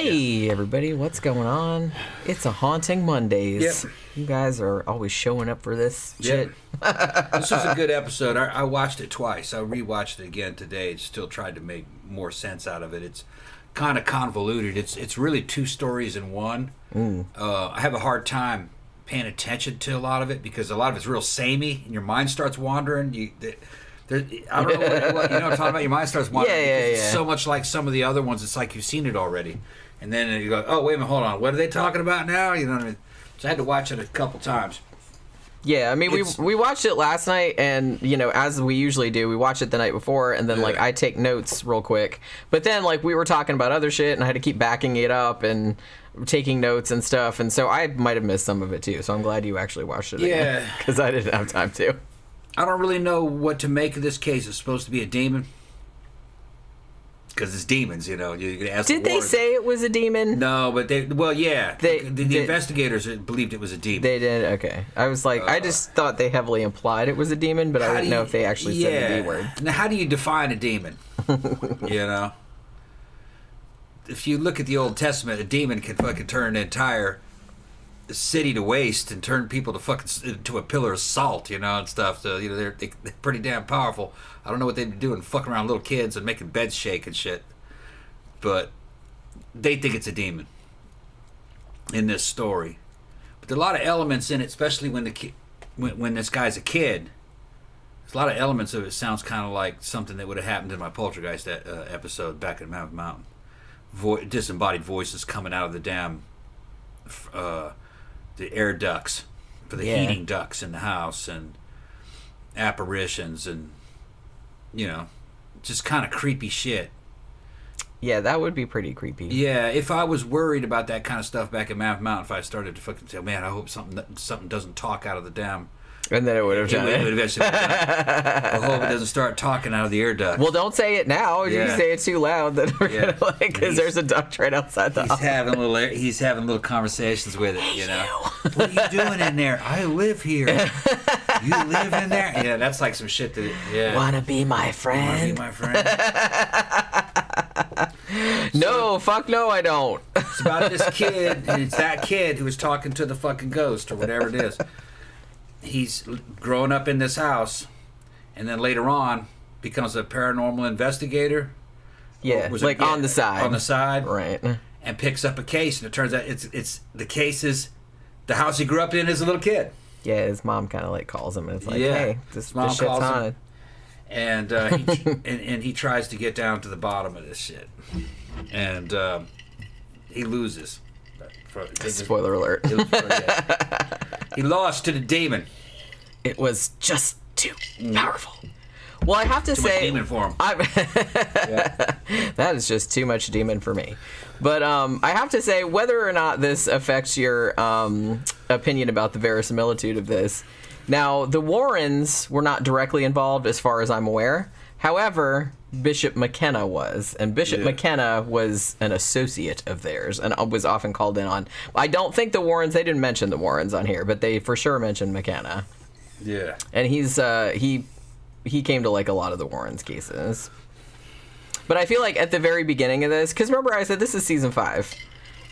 Hey, everybody, what's going on? It's a Haunting Mondays. Yep. You guys are always showing up for this shit. This was a good episode. I watched it twice. I rewatched it again today. Still tried to make more sense out of it. It's kind of convoluted. It's really two stories in one. I have a hard time paying attention to a lot of it because a lot of it's real samey, and your mind starts wandering. I don't know what you know what I'm talking about. Your mind starts wandering because it's so much like some of the other ones. It's like you've seen it already. And then you go, oh, wait a minute, hold on. What are they talking about now? You know what I mean? So I had to watch it a couple times. Yeah, I mean, we watched it last night, and, you know, as we usually do, we watch it the night before, and then, like, I take notes real quick. But then, like, we were talking about other shit, and I had to keep backing it up and taking notes and stuff, and so I might have missed some of it, too. So I'm glad you actually watched it again, because I didn't have time to. I don't really know what to make of this case. It's supposed to be a demon. Because it's demons, you know. You ask Did they say it was a demon? No, but the investigators believed it was a demon. They did? Okay. I was like, I just thought they heavily implied it was a demon, but I didn't know if they actually said the D word. Now, how do you define a demon? You know? If you look at the Old Testament, a demon can fucking turn an entire city to waste and turn people to fucking into a pillar of salt, you know, and stuff. So, you know, they're pretty damn powerful. I don't know what they'd be doing, fucking around little kids and making beds shake and shit. But they think it's a demon in this story. But there are a lot of elements in it, especially when when this guy's a kid. There's a lot of elements of it sounds kind of like something that would have happened in my Poltergeist episode back in Mammoth Mountain. Disembodied voices coming out of the damn the air ducts for the heating ducts in the house, and apparitions, and you know, just kind of creepy shit. Yeah, that would be pretty creepy. Yeah, if I was worried about that kind of stuff back in Mammoth Mountain, if I started to fucking say, man, I hope something doesn't talk out of the damn. And then it would have done it. I hope it doesn't start talking out of the air duct. Well, don't say it now. If you say it too loud, then we're gonna because there's a duct right outside the house. He's having little conversations with it, you know. What are you doing in there? I live here. You live in there? Yeah, that's like some shit that. Wanna be my friend? Wanna be my friend? No, fuck no, I don't. It's about this kid, and it's that kid who was talking to the fucking ghost or whatever it is. He's growing up in this house, and then later on becomes a paranormal investigator. Yeah, like on the side. On the side, right? And picks up a case, and it turns out it's the case is the house he grew up in as a little kid. Yeah, his mom kind of like calls him, and it's like, hey, this shit's haunted. And he tries to get down to the bottom of this shit, and he loses. Spoiler alert. He lost to the demon. It was just too powerful. Well, I have to say, much demon for him. That is just too much demon for me. But I have to say, whether or not this affects your opinion about the verisimilitude of this, now the Warrens were not directly involved, as far as I'm aware. However, Bishop McKenna was, and Bishop McKenna was an associate of theirs and was often called in on. I don't think the Warrens, they didn't mention the Warrens on here, but they for sure mentioned McKenna. Yeah. And he's he came to like a lot of the Warrens cases. But I feel like at the very beginning of this, because remember I said this is season 5,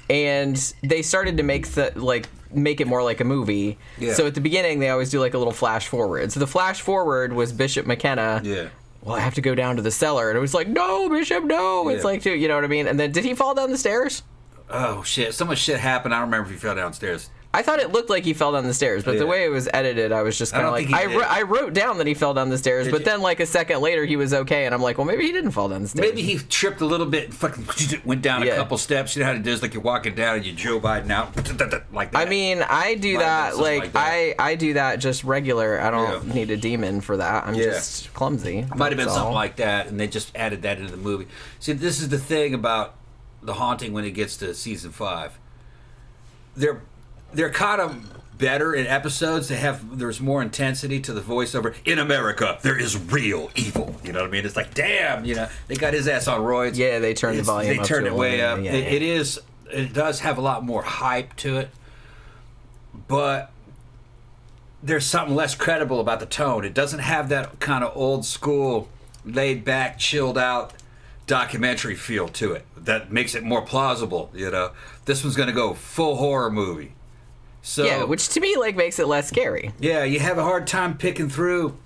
and they started to make it more like a movie. Yeah. So at the beginning they always do like a little flash forward. So the flash forward was Bishop McKenna. Yeah. Well, I have to go down to the cellar. And it was like, no, Bishop, no. It's like, you know what I mean? And then, did he fall down the stairs? Oh, shit. So much shit happened. I don't remember if he fell downstairs. I thought it looked like he fell down the stairs, but the way it was edited, I was just kind of like, I wrote down that he fell down the stairs, but then like a second later, he was okay, and I'm like, well, maybe he didn't fall down the stairs. Maybe he tripped a little bit and fucking went down a couple steps. You know how it is, like you're walking down and you Joe Biden out, like that. I mean, I do that, like I do that just regular. I don't need a demon for that. I'm just clumsy. Might have been something like that, and they just added that into the movie. See, this is the thing about The Haunting when it gets to season 5. They're kind of better in episodes. There's more intensity to the voiceover. In America, there is real evil. You know what I mean? It's like, damn, you know, they got his ass on roids. Yeah, they turned the volume up. They turned it way up. It does have a lot more hype to it, but there's something less credible about the tone. It doesn't have that kind of old school, laid back, chilled out documentary feel to it that makes it more plausible. You know, this one's going to go full horror movie. So yeah, which to me like makes it less scary. Yeah, you have a hard time picking through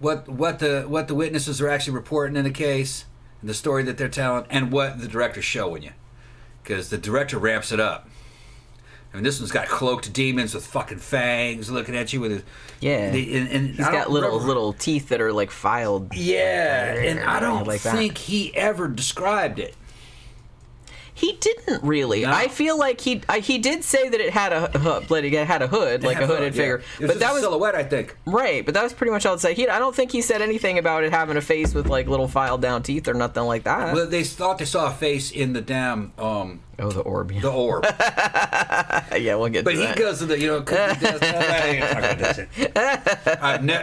what the witnesses are actually reporting in the case, and the story that they're telling, and what the director's showing you, because the director ramps it up. I mean, this one's got cloaked demons with fucking fangs looking at you with his... Yeah. And he's got little teeth that are, like, filed. Yeah, and I don't think he ever described it. He didn't really. No. I feel like he did say that it had a hood, like a hooded figure. Yeah. But that was a silhouette, I think. Right, but that was pretty much all it said. I don't think he said anything about it having a face with like little filed down teeth or nothing like that. Well, they thought they saw a face in the damn. The orb. Yeah. The orb. Yeah, we'll get. But to he that. goes to the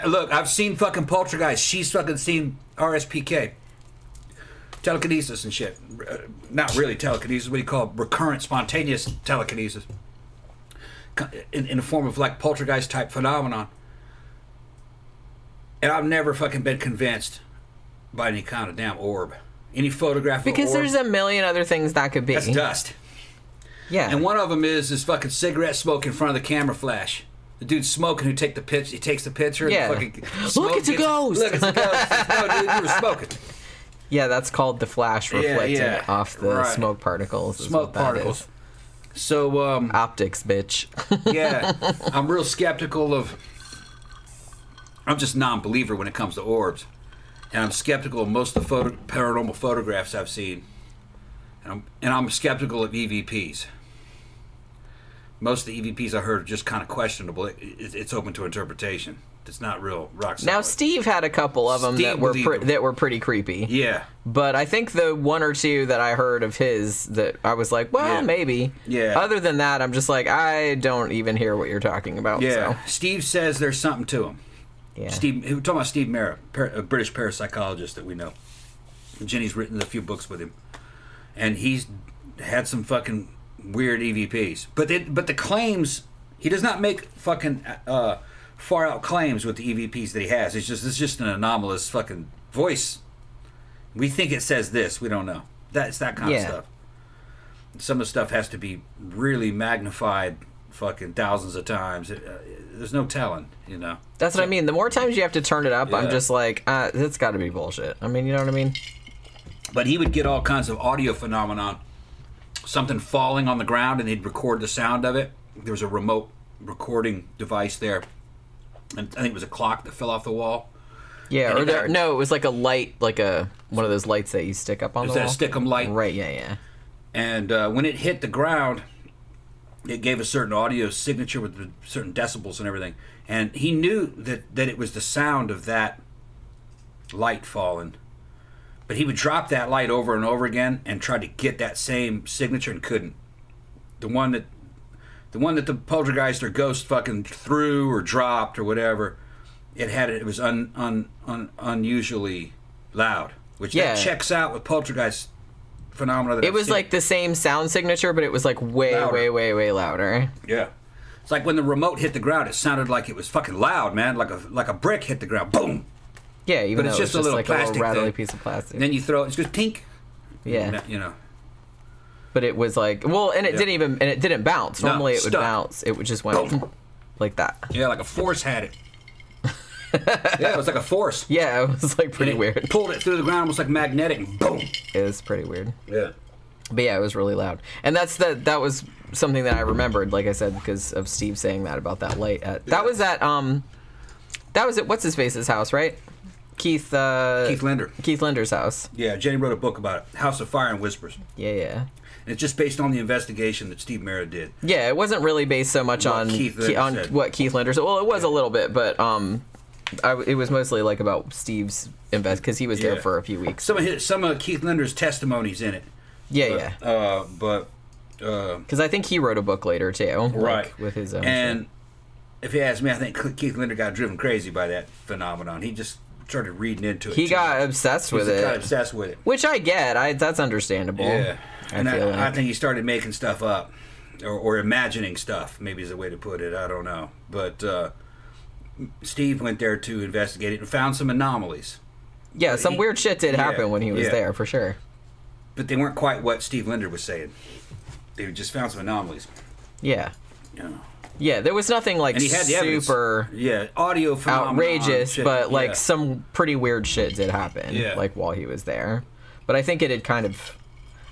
look, I've seen fucking Poltergeist. She's fucking seen RSPK. Telekinesis and shit. Not really telekinesis, what do you call it? Recurrent, spontaneous telekinesis. In the form of like poltergeist type phenomenon. And I've never fucking been convinced by any kind of damn orb. Any photograph of because orb, there's a million other things that could be. that's dust. Yeah. And one of them is this fucking cigarette smoke in front of the camera flash. The dude's smoking who takes the picture. Yeah. And the fucking Look, it's a ghost. Look, it's a ghost. No, dude, you were smoking. Yeah, that's called the flash reflecting off the smoke particles. Smoke particles. So, optics, bitch. Yeah, I'm real skeptical of... I'm just non-believer when it comes to orbs. And I'm skeptical of most of the paranormal photographs I've seen. And I'm skeptical of EVPs. Most of the EVPs I heard are just kind of questionable. It's open to interpretation. It's not real rock solid. Now, Steve had a couple of them that were pretty creepy. Yeah. But I think the one or two that I heard of his that I was like, well, maybe. Yeah. Other than that, I'm just like, I don't even hear what you're talking about. Yeah. So. Steve says there's something to him. Yeah. We're talking about Steve Mera, a British parapsychologist that we know. Jenny's written a few books with him. And he's had some fucking weird EVPs. But the claims, he does not make fucking... far out claims with the EVPs that he has. It's just an anomalous fucking voice. We think it says this. We don't know. That's that kind of stuff. Some of the stuff has to be really magnified fucking thousands of times. There's no telling, you know. That's what I mean. The more times you have to turn it up, I'm just like, that's got to be bullshit. I mean, you know what I mean? But he would get all kinds of audio phenomenon. Something falling on the ground and he'd record the sound of it. There was a remote recording device there. And I think it was a clock that fell off the wall. Yeah, it was like a light, like one of those lights that you stick up on the wall. Is that a Stickum light? Right, yeah. And when it hit the ground, it gave a certain audio signature with certain decibels and everything. And he knew that it was the sound of that light falling. But he would drop that light over and over again and try to get that same signature and couldn't. The one that the poltergeist or ghost fucking threw or dropped or whatever, it was unusually loud, which that checks out with poltergeist phenomena. It was like the same sound signature, but it was like way louder. Yeah, it's like when the remote hit the ground, it sounded like it was fucking loud, man, like a brick hit the ground, boom. Yeah, even though it's just a little like plastic a little rattly thing. piece of plastic. And then you throw it, it's just tink. Yeah, you know. But it was like, it didn't bounce. Normally it would bounce. It would just went like that. Yeah, like a force had it. Yeah, it was like a force. Yeah, it was like pretty weird. Pulled it through the ground, almost like magnetic, and boom. It was pretty weird. Yeah. But yeah, it was really loud. And that was something that I remembered, like I said, because of Steve saying that about that light. That was at what's his face's house, right? Keith Linder. Keith Linder's house. Yeah, Jenny wrote a book about it, House of Fire and Whispers. Yeah. And it's just based on the investigation that Steve Mera did. Yeah, it wasn't really based so much on what Keith Linder said. Well, it was a little bit, but it was mostly like about Steve's because he was there for a few weeks. Some of Keith Linder's testimonies in it. Yeah. Because I think he wrote a book later too, right, with his own. And shit. If you ask me, I think Keith Linder got driven crazy by that phenomenon. He just started reading into it. He got obsessed with it. Got obsessed with it, which I get. That's understandable. Yeah, I think he started making stuff up, or imagining stuff. Maybe is a way to put it. I don't know, but Steve went there to investigate it and found some anomalies. Yeah, some weird shit did happen when he was there, for sure. But they weren't quite what Steve Linder was saying. They just found some anomalies. Yeah. Yeah. Yeah, there was nothing like super audio outrageous, shit, but like some pretty weird shit did happen like while he was there. But I think it had kind of,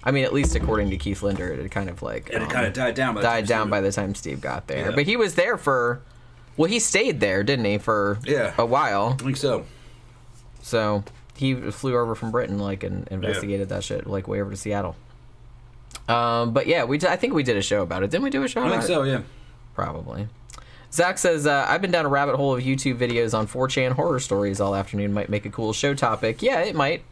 I mean, at least according to Keith Linder, it had kind of like it had kind of died down by the time Steve got there. But he was there for, well, he stayed there, didn't he, for a while? I think so. So he flew over from Britain like and investigated that shit like way over to Seattle. But yeah, I think we did a show about it. Didn't we do a show about it? I think so, yeah. Probably. Zach says, I've been down a rabbit hole of YouTube videos on 4chan horror stories all afternoon. Might make a cool show topic. Yeah, it might.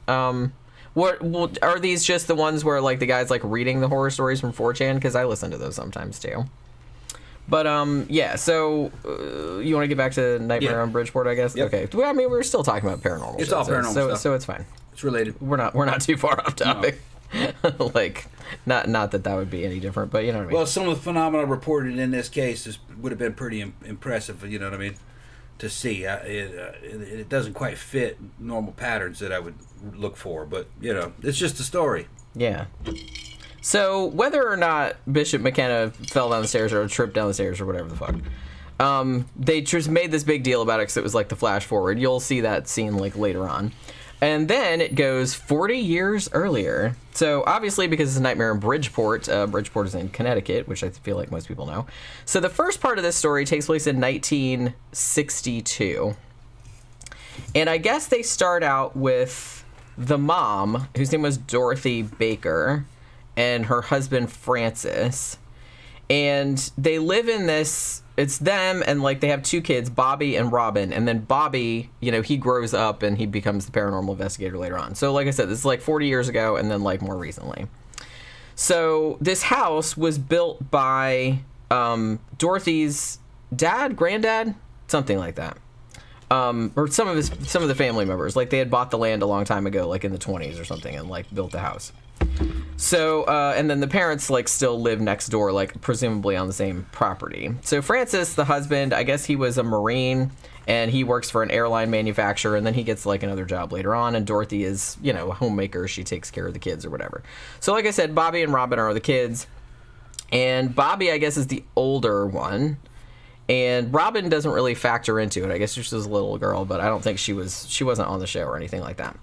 What are these just the ones where like the guys like reading the horror stories from 4chan? Because I listen to those sometimes too. But yeah, so you want to get back to Nightmare on Bridgeport, I guess? Yep. Okay. Well, I mean, we're still talking about paranormal. It's all paranormal stuff. So it's fine. It's related. We're not too far off topic. No. Like, not that would be any different, but you know what I mean. Well, some of the phenomena reported in this case would have been pretty impressive. You know what I mean? To see, it doesn't quite fit normal patterns that I would look for, but you know, it's just a story. Yeah. So whether or not Bishop McKenna fell down the stairs or tripped down the stairs or whatever the fuck, they just made this big deal about it because it was like the flash forward. You'll see that scene like later on. And then it goes 40 years earlier. So obviously because it's a Nightmare in Bridgeport, Bridgeport is in Connecticut, which I feel like most people know. So the first part of this story takes place in 1962. And I guess they start out with the mom, whose name was Dorothy Baker, and her husband Francis. And they live in this, it's them and like they have two kids, Bobby and Robin. And then Bobby, you know, he grows up and he becomes the paranormal investigator later on. So like I said, this is like 40 years ago and then like more recently. So this house was built by Dorothy's dad, granddad, something like that. Or some of the family members. Like they had bought the land a long time ago, like in the 20s or something, and like built the house. So, and then the parents, like, still live next door, like, presumably on the same property. So Francis, the husband, I guess he was a Marine, and he works for an airline manufacturer, and then he gets, like, another job later on, and Dorothy is, you know, a homemaker. She takes care of the kids or whatever. So, like I said, Bobby and Robin are the kids, and Bobby, I guess, is the older one, and Robin doesn't really factor into it. I guess she's just a little girl, but I don't think she wasn't on the show or anything like that.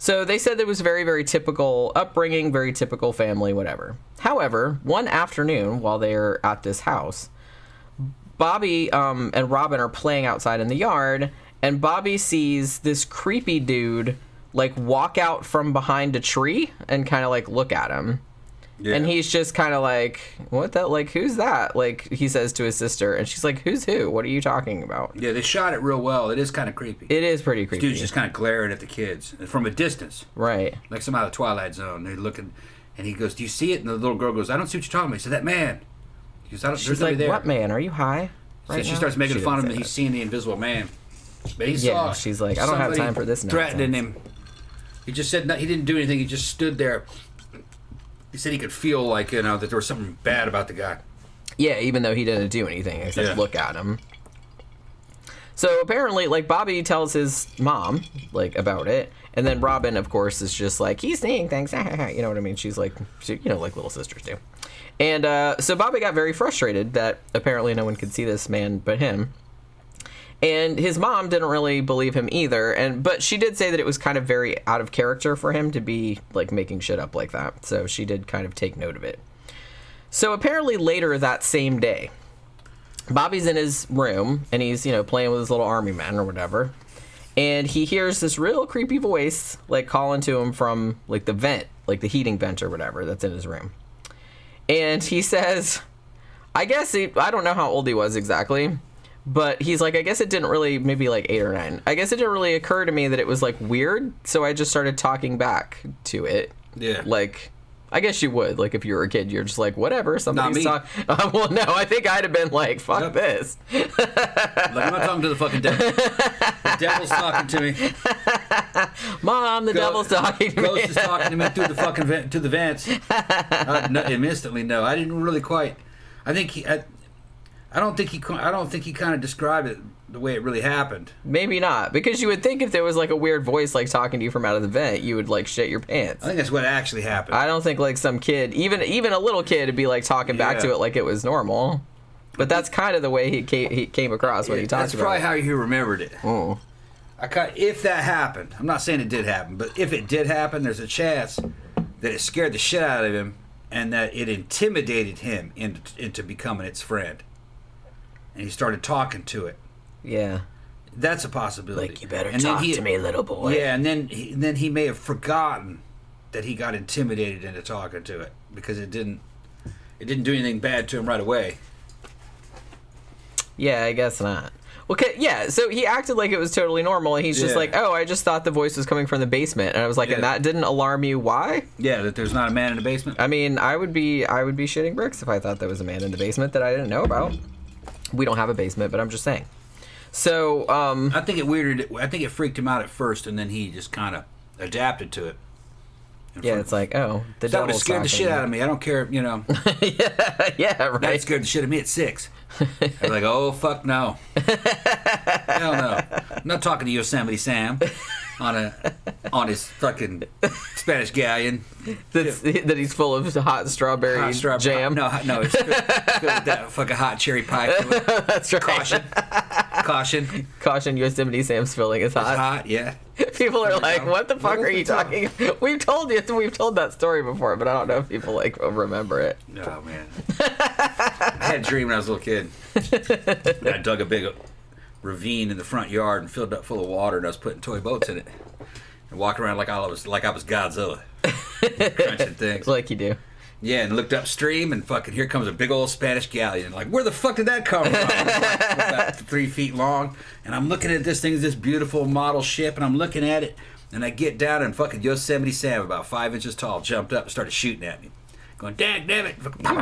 So they said it was very, very typical upbringing, very typical family, whatever. However, one afternoon while they're at this house, Bobby and Robin are playing outside in the yard, and Bobby sees this creepy dude like walk out from behind a tree and kind of like look at him. Yeah. And he's just kind of like, what the, like, who's that? Like, he says to his sister, and she's like, who's who? What are you talking about? Yeah, they shot it real well. It is kind of creepy. It is pretty creepy. This dude's just kind of glaring at the kids from a distance. Right. Like some out of the Twilight Zone. They're looking, and he goes, do you see it? And the little girl goes, I don't see what you're talking about. He said, that man. He goes, she's like, there. What man? Are you high? Right so she starts making fun of him, and he's seeing the invisible man. But he saw she's like, I don't have time for this now. Threatening him. He just said, he didn't do anything. He just stood there. He said he could feel like, you know, that there was something bad about the guy. Yeah, even though he didn't do anything except look at him. So apparently, like, Bobby tells his mom, like, about it. And then Robin, of course, is just like, he's seeing things. You know what I mean? She's like, you know, like little sisters do. And so Bobby got very frustrated that apparently no one could see this man but him. And his mom didn't really believe him either, but she did say that it was kind of very out of character for him to be, like, making shit up like that. So she did kind of take note of it. So apparently later that same day, Bobby's in his room, and he's, you know, playing with his little army men or whatever, and he hears this real creepy voice, like, calling to him from, like, the vent, like the heating vent or whatever that's in his room. And he says, I don't know how old he was exactly, but he's like, I guess it didn't really, maybe like 8 or 9. I guess it didn't really occur to me that it was like weird, so I just started talking back to it. Yeah. Like, I guess you would. Like, if you were a kid, you're just like, whatever, somebody's talking. Well, no, I think I'd have been like, fuck this. Like, I'm not talking to the fucking devil. The devil's talking to me. Mom, the devil's talking to me. Ghost is talking to me through the fucking to the vents. Instantly, no. I didn't really quite. I don't think he kind of described it the way it really happened. Maybe not, because you would think if there was like a weird voice like talking to you from out of the vent, you would like shit your pants. I think that's what actually happened. I don't think like some kid, even a little kid, would be like talking back to it like it was normal. But that's kind of the way he came across when he talked about it. That's probably how he remembered it. Oh. If that happened, I'm not saying it did happen, but if it did happen, there's a chance that it scared the shit out of him and that it intimidated him into becoming its friend. And he started talking to it. Yeah. That's a possibility. Like, you better talk to me, little boy. Yeah, and then he may have forgotten that he got intimidated into talking to it because it didn't do anything bad to him right away. Yeah, I guess not. Okay, yeah, so he acted like it was totally normal, and he's just like, oh, I just thought the voice was coming from the basement. And I was like, and that didn't alarm you? Why? Yeah, that there's not a man in the basement? I mean, I would be shitting bricks if I thought there was a man in the basement that I didn't know about. We don't have a basement, but I'm just saying. So, I think it freaked him out at first, and then he just kind of adapted to it. Yeah, it's like, oh, the that would have scared the shit out of me. I don't care, you know. yeah, right. That scared the shit out of me at 6. I was like, oh, fuck no. Hell no. I'm not talking to Yosemite Sam on his fucking Spanish galleon. That he's full of hot strawberry jam. No, it's filled with that fucking hot cherry pie. That's right. Caution, Yosemite Sam's filling is hot. It's hot, yeah. People are like, what the fuck are you talking about? We've told that story before, but I don't know if people like remember it. Oh, man. I had a dream when I was a little kid. I dug a big ravine in the front yard and filled it up full of water, and I was putting toy boats in it and walking around like I was Godzilla, crunching things. Like you do. Yeah, and looked upstream, and fucking here comes a big old Spanish galleon. Like, where the fuck did that come from? It's like about 3 feet long, and I'm looking at this thing, this beautiful model ship, and I'm looking at it, and I get down, and fucking Yosemite Sam, about 5 inches tall, jumped up and started shooting at me. Going, dag damn it. And I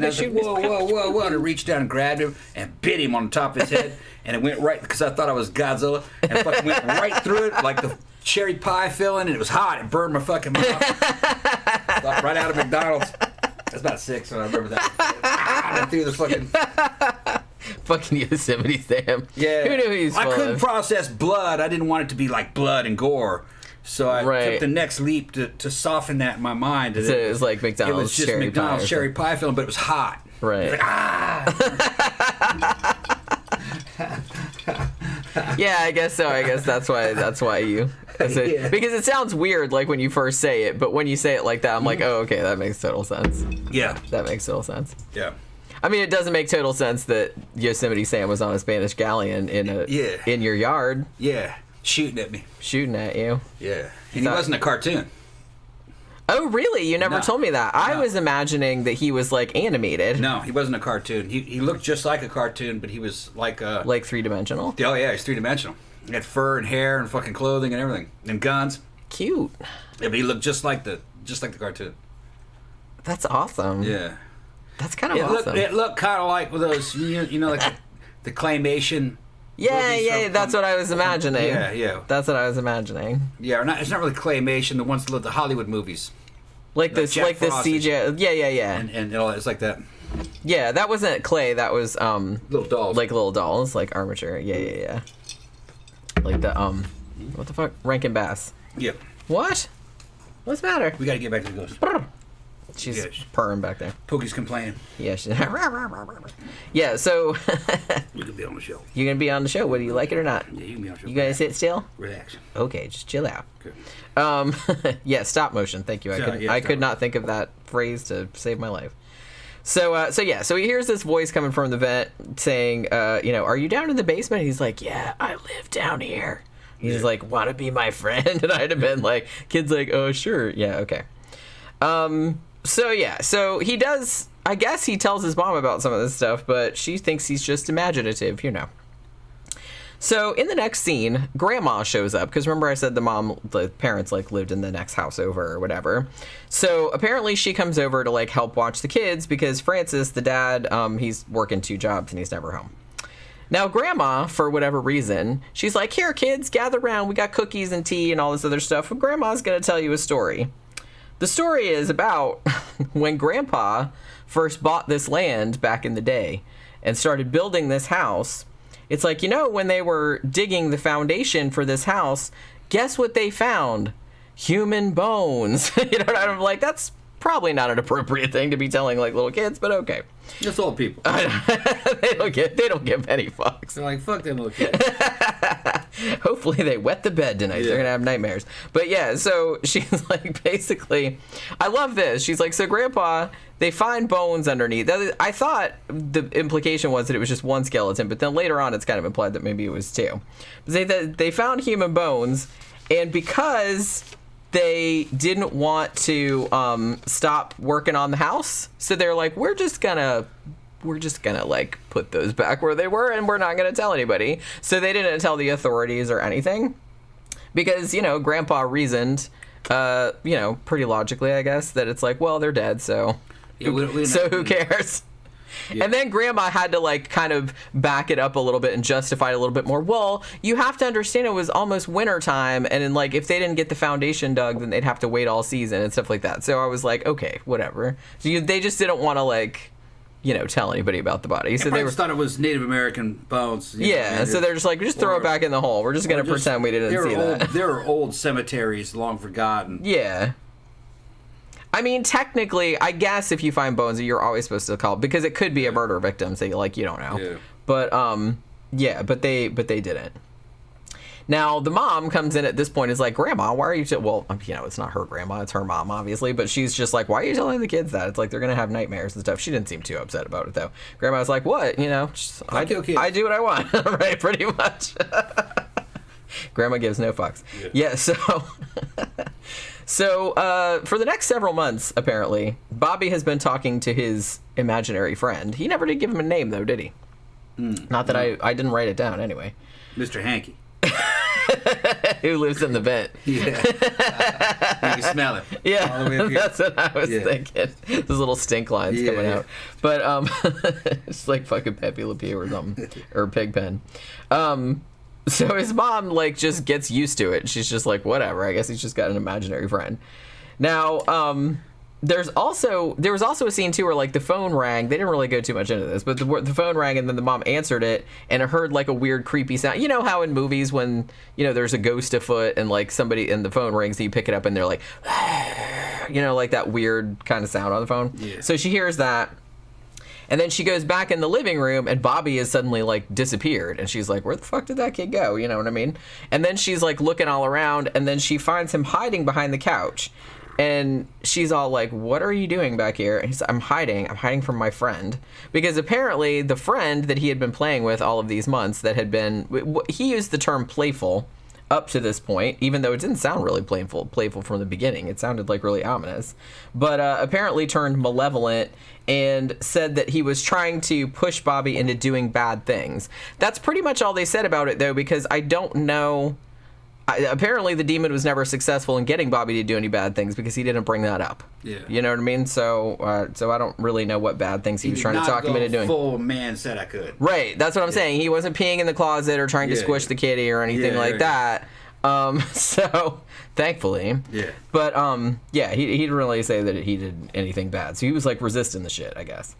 was like, whoa, and I reached down and grabbed him and bit him on the top of his head, and it went right, because I thought I was Godzilla, and it fucking went right through it, like the cherry pie filling, and it was hot. It burned my fucking mouth. Right out of McDonald's. That's about 6 when I remember that. And I threw the fucking... Fucking Yosemite Sam. Yeah. Who knew he was I couldn't process blood. I didn't want it to be like blood and gore. So I took the next leap to soften that in my mind. So it was like McDonald's. It was just cherry McDonald's pie cherry pie filling, but it was hot. Right. Like, Yeah, I guess so. I guess that's why you. Because it sounds weird, like when you first say it, but when you say it like that, I'm like, oh, okay, that makes total sense. Yeah. That makes total sense. Yeah. I mean, it doesn't make total sense that Yosemite Sam was on a Spanish galleon in your yard. Yeah. Shooting at me. Shooting at you. Yeah. And he wasn't a cartoon. Oh, really? You never told me that. I was imagining that he was, like, animated. No, he wasn't a cartoon. He looked just like a cartoon, but he was like a... Like three-dimensional? Oh, yeah, he's three-dimensional. He had fur and hair and fucking clothing and everything. And guns. Cute. Yeah, but he looked just like the cartoon. That's awesome. Yeah. That's kind of awesome. It looked kind of like those, you know, like the claymation... Yeah, that's what I was imagining. Yeah. That's what I was imagining. Yeah, it's not really claymation. The ones the Hollywood movies, like this CGI. Yeah. And all that. It's like that. Yeah, that wasn't clay. That was little dolls. Like little dolls, like armature. Yeah. Like the what the fuck? Rankin Bass. Yep. What? What's the matter? We gotta get back to the ghost. She's purring back there. Pookie's complaining. Yeah, yeah, so... You can be on the show. You're going to be on the show, whether you like it or not. Yeah, you can be on the show. You going to sit still? Relax. Okay, just chill out. Good. Yeah, stop motion. Thank you. I could not think of that phrase to save my life. So he hears this voice coming from the vent saying, are you down in the basement? He's like, yeah, I live down here. He's like, want to be my friend? And I'd have been like, kid's like, oh, sure. Yeah, okay. So he does, I guess he tells his mom about some of this stuff, but she thinks he's just imaginative, So in the next scene, Grandma shows up, because remember I said the parents, like, lived in the next house over or whatever. So apparently she comes over to, like, help watch the kids, because Francis, the dad, he's working 2 jobs and he's never home. Now, Grandma, for whatever reason, she's like, here, kids, gather around, we got cookies and tea and all this other stuff, and Grandma's going to tell you a story. The story is about when Grandpa first bought this land back in the day and started building this house. It's like, when they were digging the foundation for this house, guess what they found? Human bones. I'm like, that's probably not an appropriate thing to be telling like little kids, but okay. It's old people. They don't give any fucks. They're like, fuck them little kids. Hopefully they wet the bed tonight. Yeah. They're gonna have nightmares. But yeah, so she's like, basically, I love this. She's like, so Grandpa, they find bones underneath. I thought the implication was that it was just one skeleton, but then later on it's kind of implied that maybe it was two. They found human bones, and because they didn't want to stop working on the house, so they're like, we're just gonna like put those back where they were, and we're not gonna tell anybody. So they didn't tell the authorities or anything, because Grandpa reasoned, pretty logically, I guess, that it's like, well, they're dead, so who cares? Yeah. And then Grandma had to like kind of back it up a little bit and justify it a little bit more. Well, you have to understand it was almost winter time, and then like if they didn't get the foundation dug, then they'd have to wait all season and stuff like that. So I was like, okay, whatever. So they just didn't want to like, tell anybody about the body. So they thought it was Native American bones. Yeah, so they're just like, just throw it back in the hole. We're just gonna pretend we didn't see that. There are old cemeteries long forgotten. Yeah. I mean, technically, I guess if you find bones, you're always supposed to call, because it could be a murder victim, so like you don't know. Yeah. But but they didn't. Now the mom comes in at this point, is like, Grandma, why are you? Well, it's not her grandma, it's her mom, obviously. But she's just like, why are you telling the kids that? It's like they're gonna have nightmares and stuff. She didn't seem too upset about it though. Grandma's like, what? I do what I want, right? Pretty much. Grandma gives no fucks. Yeah so. So, for the next several months, apparently, Bobby has been talking to his imaginary friend. He never did give him a name, though, did he? Not that I didn't write it down, anyway. Mr. Hanky. Who lives in the vent. Yeah. You can smell it. Yeah, that's what I was thinking. Those little stink lines coming out. But, it's like fucking Pepe Le Pew or something. Or Pigpen. So his mom, like, just gets used to it. She's just like, whatever. I guess he's just got an imaginary friend. Now, there was also a scene, too, where, like, the phone rang. They didn't really go too much into this, but the phone rang, and then the mom answered it, and it heard, like, a weird, creepy sound. You know how in movies when, there's a ghost afoot, and, like, somebody, and the phone rings, and you pick it up, and they're like, like that weird kind of sound on the phone? Yeah. So she hears that. And then she goes back in the living room, and Bobby is suddenly, like, disappeared. And she's like, where the fuck did that kid go? You know what I mean? And then she's, like, looking all around, and then she finds him hiding behind the couch. And she's all like, what are you doing back here? And he's like, I'm hiding from my friend. Because apparently the friend that he had been playing with all of these months that had been... He used the term playful up to this point, even though it didn't sound really playful from the beginning. It sounded like really ominous. But apparently turned malevolent and said that he was trying to push Bobby into doing bad things. That's pretty much all they said about it, though, because I don't know... apparently the demon was never successful in getting Bobby to do any bad things because he didn't bring that up. Yeah. You know what I mean? So I don't really know what bad things he was trying to talk him into doing. Full man said I could. Right. That's what I'm saying. He wasn't peeing in the closet or trying to squish the kitty or anything like that. So thankfully. Yeah. But he didn't really say that he did anything bad. So he was like resisting the shit, I guess.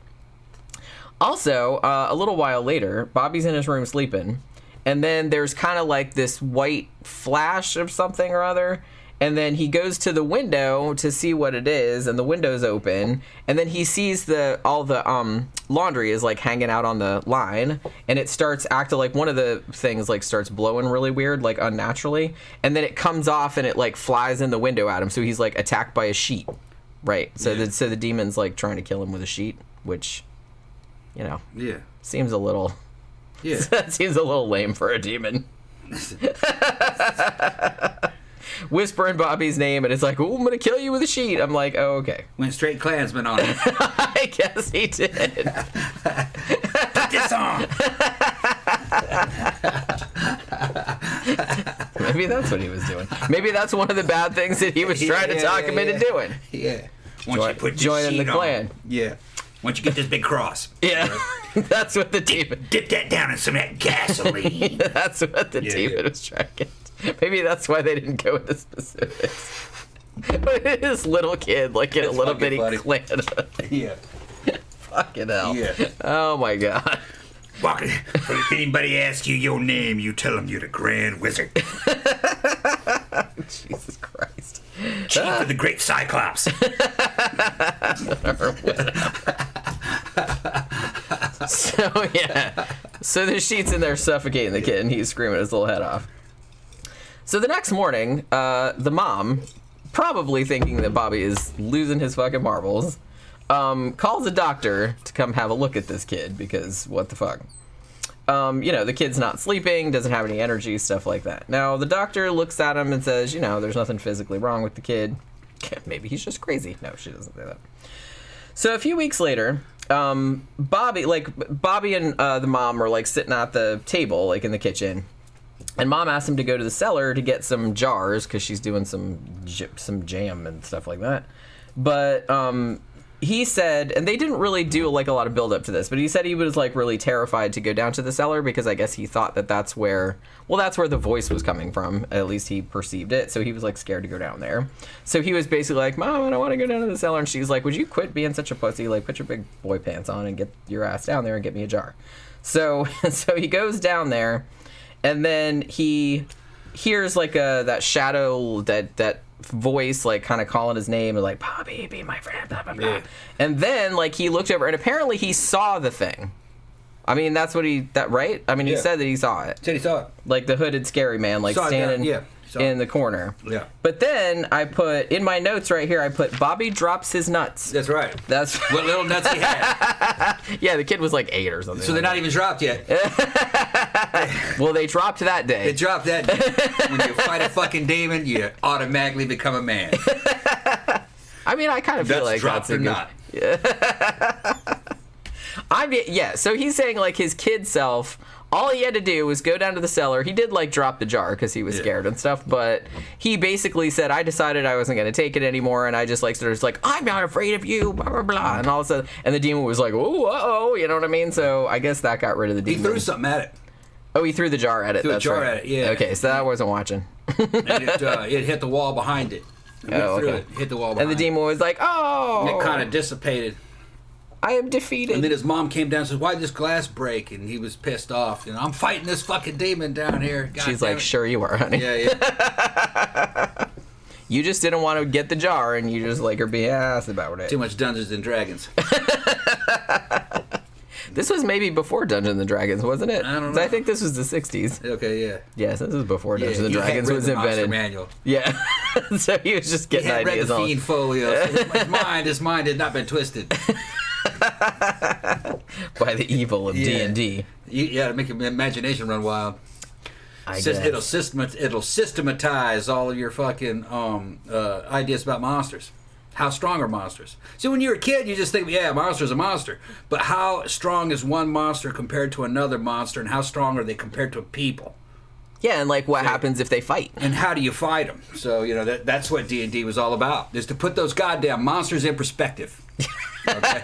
Also, a little while later, Bobby's in his room sleeping. And then there's kind of like this white flash of something or other. And then he goes to the window to see what it is, and the window's open. And then he sees all the laundry is like hanging out on the line, and it starts acting like one of the things like starts blowing really weird, like unnaturally. And then it comes off and it like flies in the window at him. So he's like attacked by a sheet, right? So the demon's like trying to kill him with a sheet, which, seems a little. Yeah. That seems a little lame for a demon. Whispering Bobby's name, and it's like, "Oh, I'm gonna kill you with a sheet." I'm like, "Oh, okay." Went straight Klansman on it. I guess he did. Put this on. Maybe that's what he was doing. Maybe that's one of the bad things that he was trying to talk him into doing. Yeah. Once you put joining the clan. Yeah. Once you get this big cross. Yeah. Right? That's what the demon... Dip that down in some of that gasoline. That's what the demon was trying to... Maybe that's why they didn't go into specifics. But this little kid, like in a little bitty clan. Yeah. Fucking hell. Yeah. Oh my god. Walking. If anybody asks you your name, you tell them you're the Grand Wizard. Jesus Christ. Chief of the Great Cyclops. So, yeah. So the sheet's in there suffocating the kid, and he's screaming his little head off. So the next morning, the mom, probably thinking that Bobby is losing his fucking marbles, calls a doctor to come have a look at this kid, because what the fuck. The kid's not sleeping, doesn't have any energy, stuff like that. Now, the doctor looks at him and says, there's nothing physically wrong with the kid. Maybe he's just crazy. No, she doesn't say that. So a few weeks later, Bobby and the mom are, like, sitting at the table, like, in the kitchen. And Mom asked him to go to the cellar to get some jars, because she's doing some jam and stuff like that. But, he said, and they didn't really do like a lot of build up to this, but he said he was like really terrified to go down to the cellar because I guess he thought that that's where the voice was coming from. At least he perceived it. So he was like scared to go down there. So he was basically like, Mom, I don't want to go down to the cellar. And she's like, would you quit being such a pussy? Like, put your big boy pants on and get your ass down there and get me a jar. So he goes down there, and then he hears like that shadow, that voice like kind of calling his name and like, Bobby, be my friend, blah blah blah. Yeah. And then like he looked over and apparently he saw the thing. I mean, that's what right? I mean, he said that he saw it. Said he saw it. Like the hooded scary man, like standing in the corner. Yeah. But then I put in my notes right here, I put Bobby drops his nuts. That's right. That's what little nuts he had. Yeah, the kid was like 8 or something. So they're not even dropped yet. Well, they dropped that day. They dropped that day. When you fight a fucking demon, you automatically become a man. I mean, I kind of feel like that's a good... So he's saying like his kid self, all he had to do was go down to the cellar. He did like drop the jar because he was scared and stuff, but he basically said, I decided I wasn't going to take it anymore, and I just like sort of like, I'm not afraid of you, blah blah blah, and all of a sudden, and the demon was like, oh, uh-oh, you know what I mean? So I guess that got rid of the demon. He threw something at it. Oh, he threw the jar at it. Threw a jar at it, yeah. Okay, so I wasn't watching. And it hit the wall behind it. It hit the wall behind it. And the demon was like, oh. And it kind of dissipated. I am defeated. And then his mom came down and said, why'd this glass break? And he was pissed off. I'm fighting this fucking demon down here. God She's like, sure you are, honey. Yeah. You just didn't want to get the jar, and you just like are being ass about it. Too much Dungeons and Dragons. This was maybe before Dungeons and Dragons, wasn't it? I don't know. I think this was the 60s. Okay, yeah. Yes, this was before Dungeons and Dragons was invented. Manual. Yeah. So he was just getting ideas on. He had read the Fiend folio. His mind had not been twisted. By the evil of D&D. Yeah, to make your imagination run wild. I guess. It'll systematize all of your fucking ideas about monsters. How strong are monsters? See, when you're a kid, you just think, yeah, a monster's a monster. But how strong is one monster compared to another monster, and how strong are they compared to people? Yeah, and like what happens if they fight? And how do you fight them? So, that's what D&D was all about, is to put those goddamn monsters in perspective. Okay?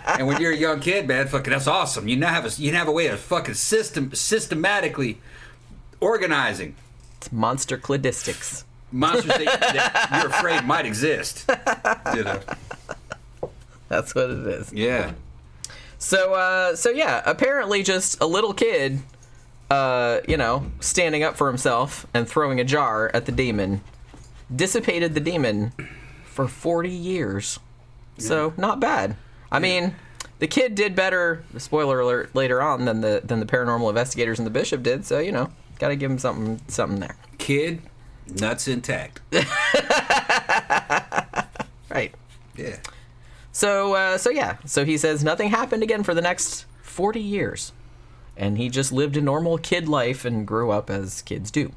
And when you're a young kid, man, fucking that's awesome. You now have a way of fucking systematically organizing. It's monster cladistics. Monsters that you're afraid might exist. That's what it is. Yeah. So yeah, apparently just a little kid, standing up for himself and throwing a jar at the demon, dissipated the demon for 40 years. Yeah. So not bad. I mean, the kid did better, spoiler alert, later on than the paranormal investigators and the bishop did. So gotta give him something there. Kid. Nuts intact. Right. Yeah. So he says nothing happened again for the next 40 years. And he just lived a normal kid life and grew up as kids do.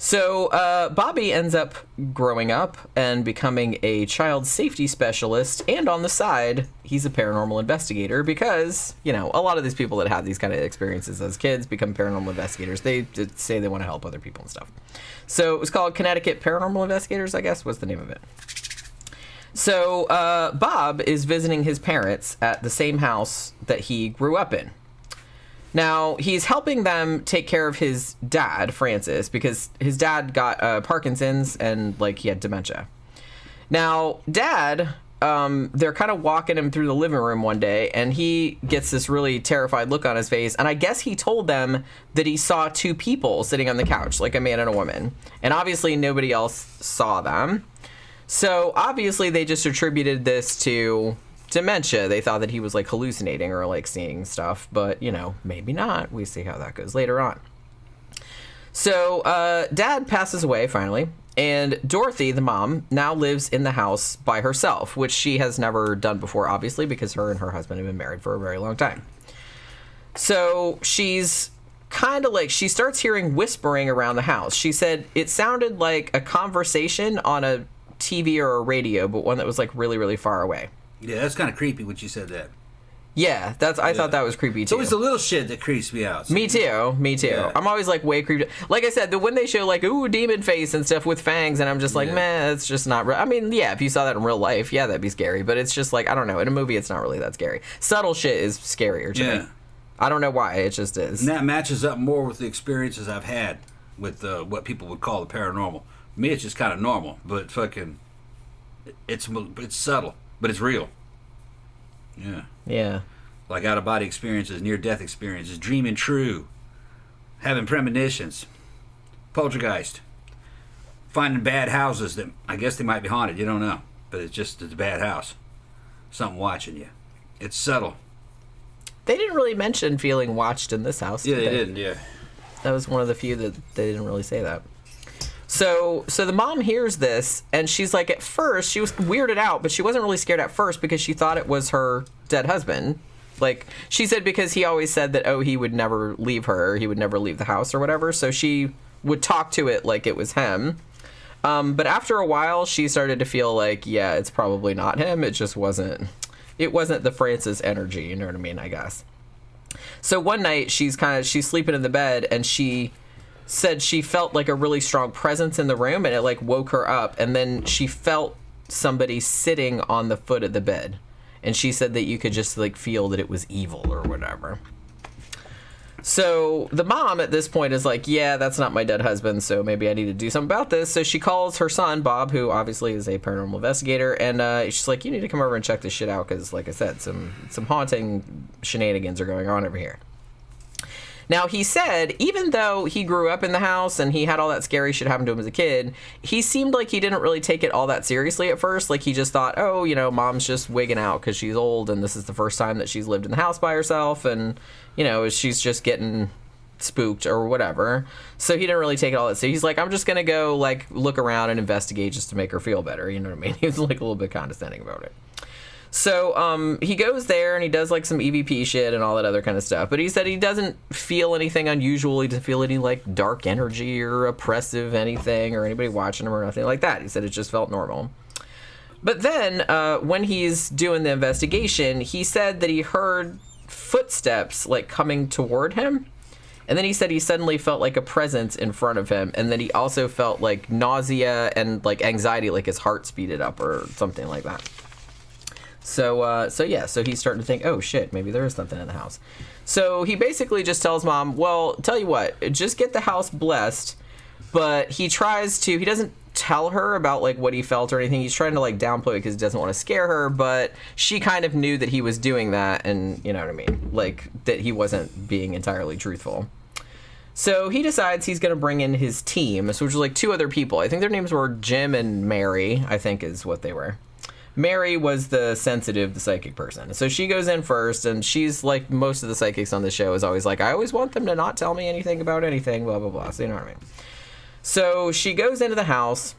So Bobby ends up growing up and becoming a child safety specialist, and on the side, he's a paranormal investigator because, a lot of these people that have these kind of experiences as kids become paranormal investigators. They say they want to help other people and stuff. So it was called Connecticut Paranormal Investigators, I guess, was the name of it. So Bob is visiting his parents at the same house that he grew up in. Now, he's helping them take care of his dad, Francis, because his dad got Parkinson's and, he had dementia. Now, Dad they're kind of walking him through the living room one day, and he gets this really terrified look on his face. And I guess he told them that he saw two people sitting on the couch, like a man and a woman. And obviously nobody else saw them. So obviously they just attributed this to dementia. They thought that he was like hallucinating or like seeing stuff, but maybe not. We see how that goes later on. So Dad passes away finally, and Dorothy, the mom, now lives in the house by herself, which she has never done before, obviously, because her and her husband have been married for a very long time. So she's kind of like, she starts hearing whispering around the house. She said it sounded like a conversation on a TV or a radio, but one that was like really, really far away. Yeah, that's kind of creepy when you said that. Yeah, I thought that was creepy too. It's always the little shit that creeps me out. So. Me too. Yeah. I'm always like way creeped. Like I said, when they show like demon face and stuff with fangs, and I'm just like, man, it's just not real. I mean, yeah, if you saw that in real life, yeah, that'd be scary. But it's just like, I don't know. In a movie, it's not really that scary. Subtle shit is scarier to me. I don't know why. It just is. And that matches up more with the experiences I've had with what people would call the paranormal. For me, it's just kind of normal, but fucking, it's subtle, but it's real. Yeah. Yeah. Like out-of-body experiences, near-death experiences, dreaming true, having premonitions, poltergeist, finding bad houses that I guess they might be haunted. You don't know, but it's a bad house. Something watching you. It's subtle. They didn't really mention feeling watched in this house. Yeah, they didn't. Yeah. That was one of the few that they didn't really say that. So the mom hears this, and she's like, at first, she was weirded out, but she wasn't really scared at first because she thought it was her dead husband. Like, she said because he always said that, he would never leave her, or he would never leave the house or whatever, so she would talk to it like it was him. But after a while, she started to feel like, yeah, it's probably not him, it just wasn't the Francis energy, you know what I mean, I guess. So one night, she's sleeping in the bed, and she said she felt like a really strong presence in the room, and it like woke her up, and then she felt somebody sitting on the foot of the bed, and she said that you could just like feel that it was evil or whatever. So the mom at this point is like, yeah, that's not my dead husband, so maybe I need to do something about this. So she calls her son Bob, who obviously is a paranormal investigator, and she's like, you need to come over and check this shit out, because like I said, some haunting shenanigans are going on over here. Now, he said, even though he grew up in the house and he had all that scary shit happen to him as a kid, he seemed like he didn't really take it all that seriously at first. Like, he just thought, mom's just wigging out because she's old and this is the first time that she's lived in the house by herself, and, she's just getting spooked or whatever. So he didn't really take it all that seriously. He's like, I'm just going to go, like, look around and investigate just to make her feel better. You know what I mean? He was, like, a little bit condescending about it. So he goes there and he does like some EVP shit and all that other kind of stuff. But he said he doesn't feel anything unusual. He doesn't feel any like dark energy or oppressive anything or anybody watching him or nothing like that. He said it just felt normal. But then when he's doing the investigation, he said that he heard footsteps like coming toward him. And then he said he suddenly felt like a presence in front of him. And then he also felt like nausea and like anxiety, like his heart speeded up or something like that. So he's starting to think, oh shit, maybe there is something in the house. So he basically just tells mom, well, tell you what, just get the house blessed. But he doesn't tell her about like what he felt or anything. He's trying to like downplay it because he doesn't want to scare her, but she kind of knew that he was doing that, and you know what I mean? Like that he wasn't being entirely truthful. So he decides he's going to bring in his team, which was like two other people. I think their names were Jim and Mary, I think is what they were. Mary was the psychic person. So she goes in first, and she's like most of the psychics on the show is always like, I always want them to not tell me anything about anything, blah, blah, blah. So you know what I mean? So she goes into the house,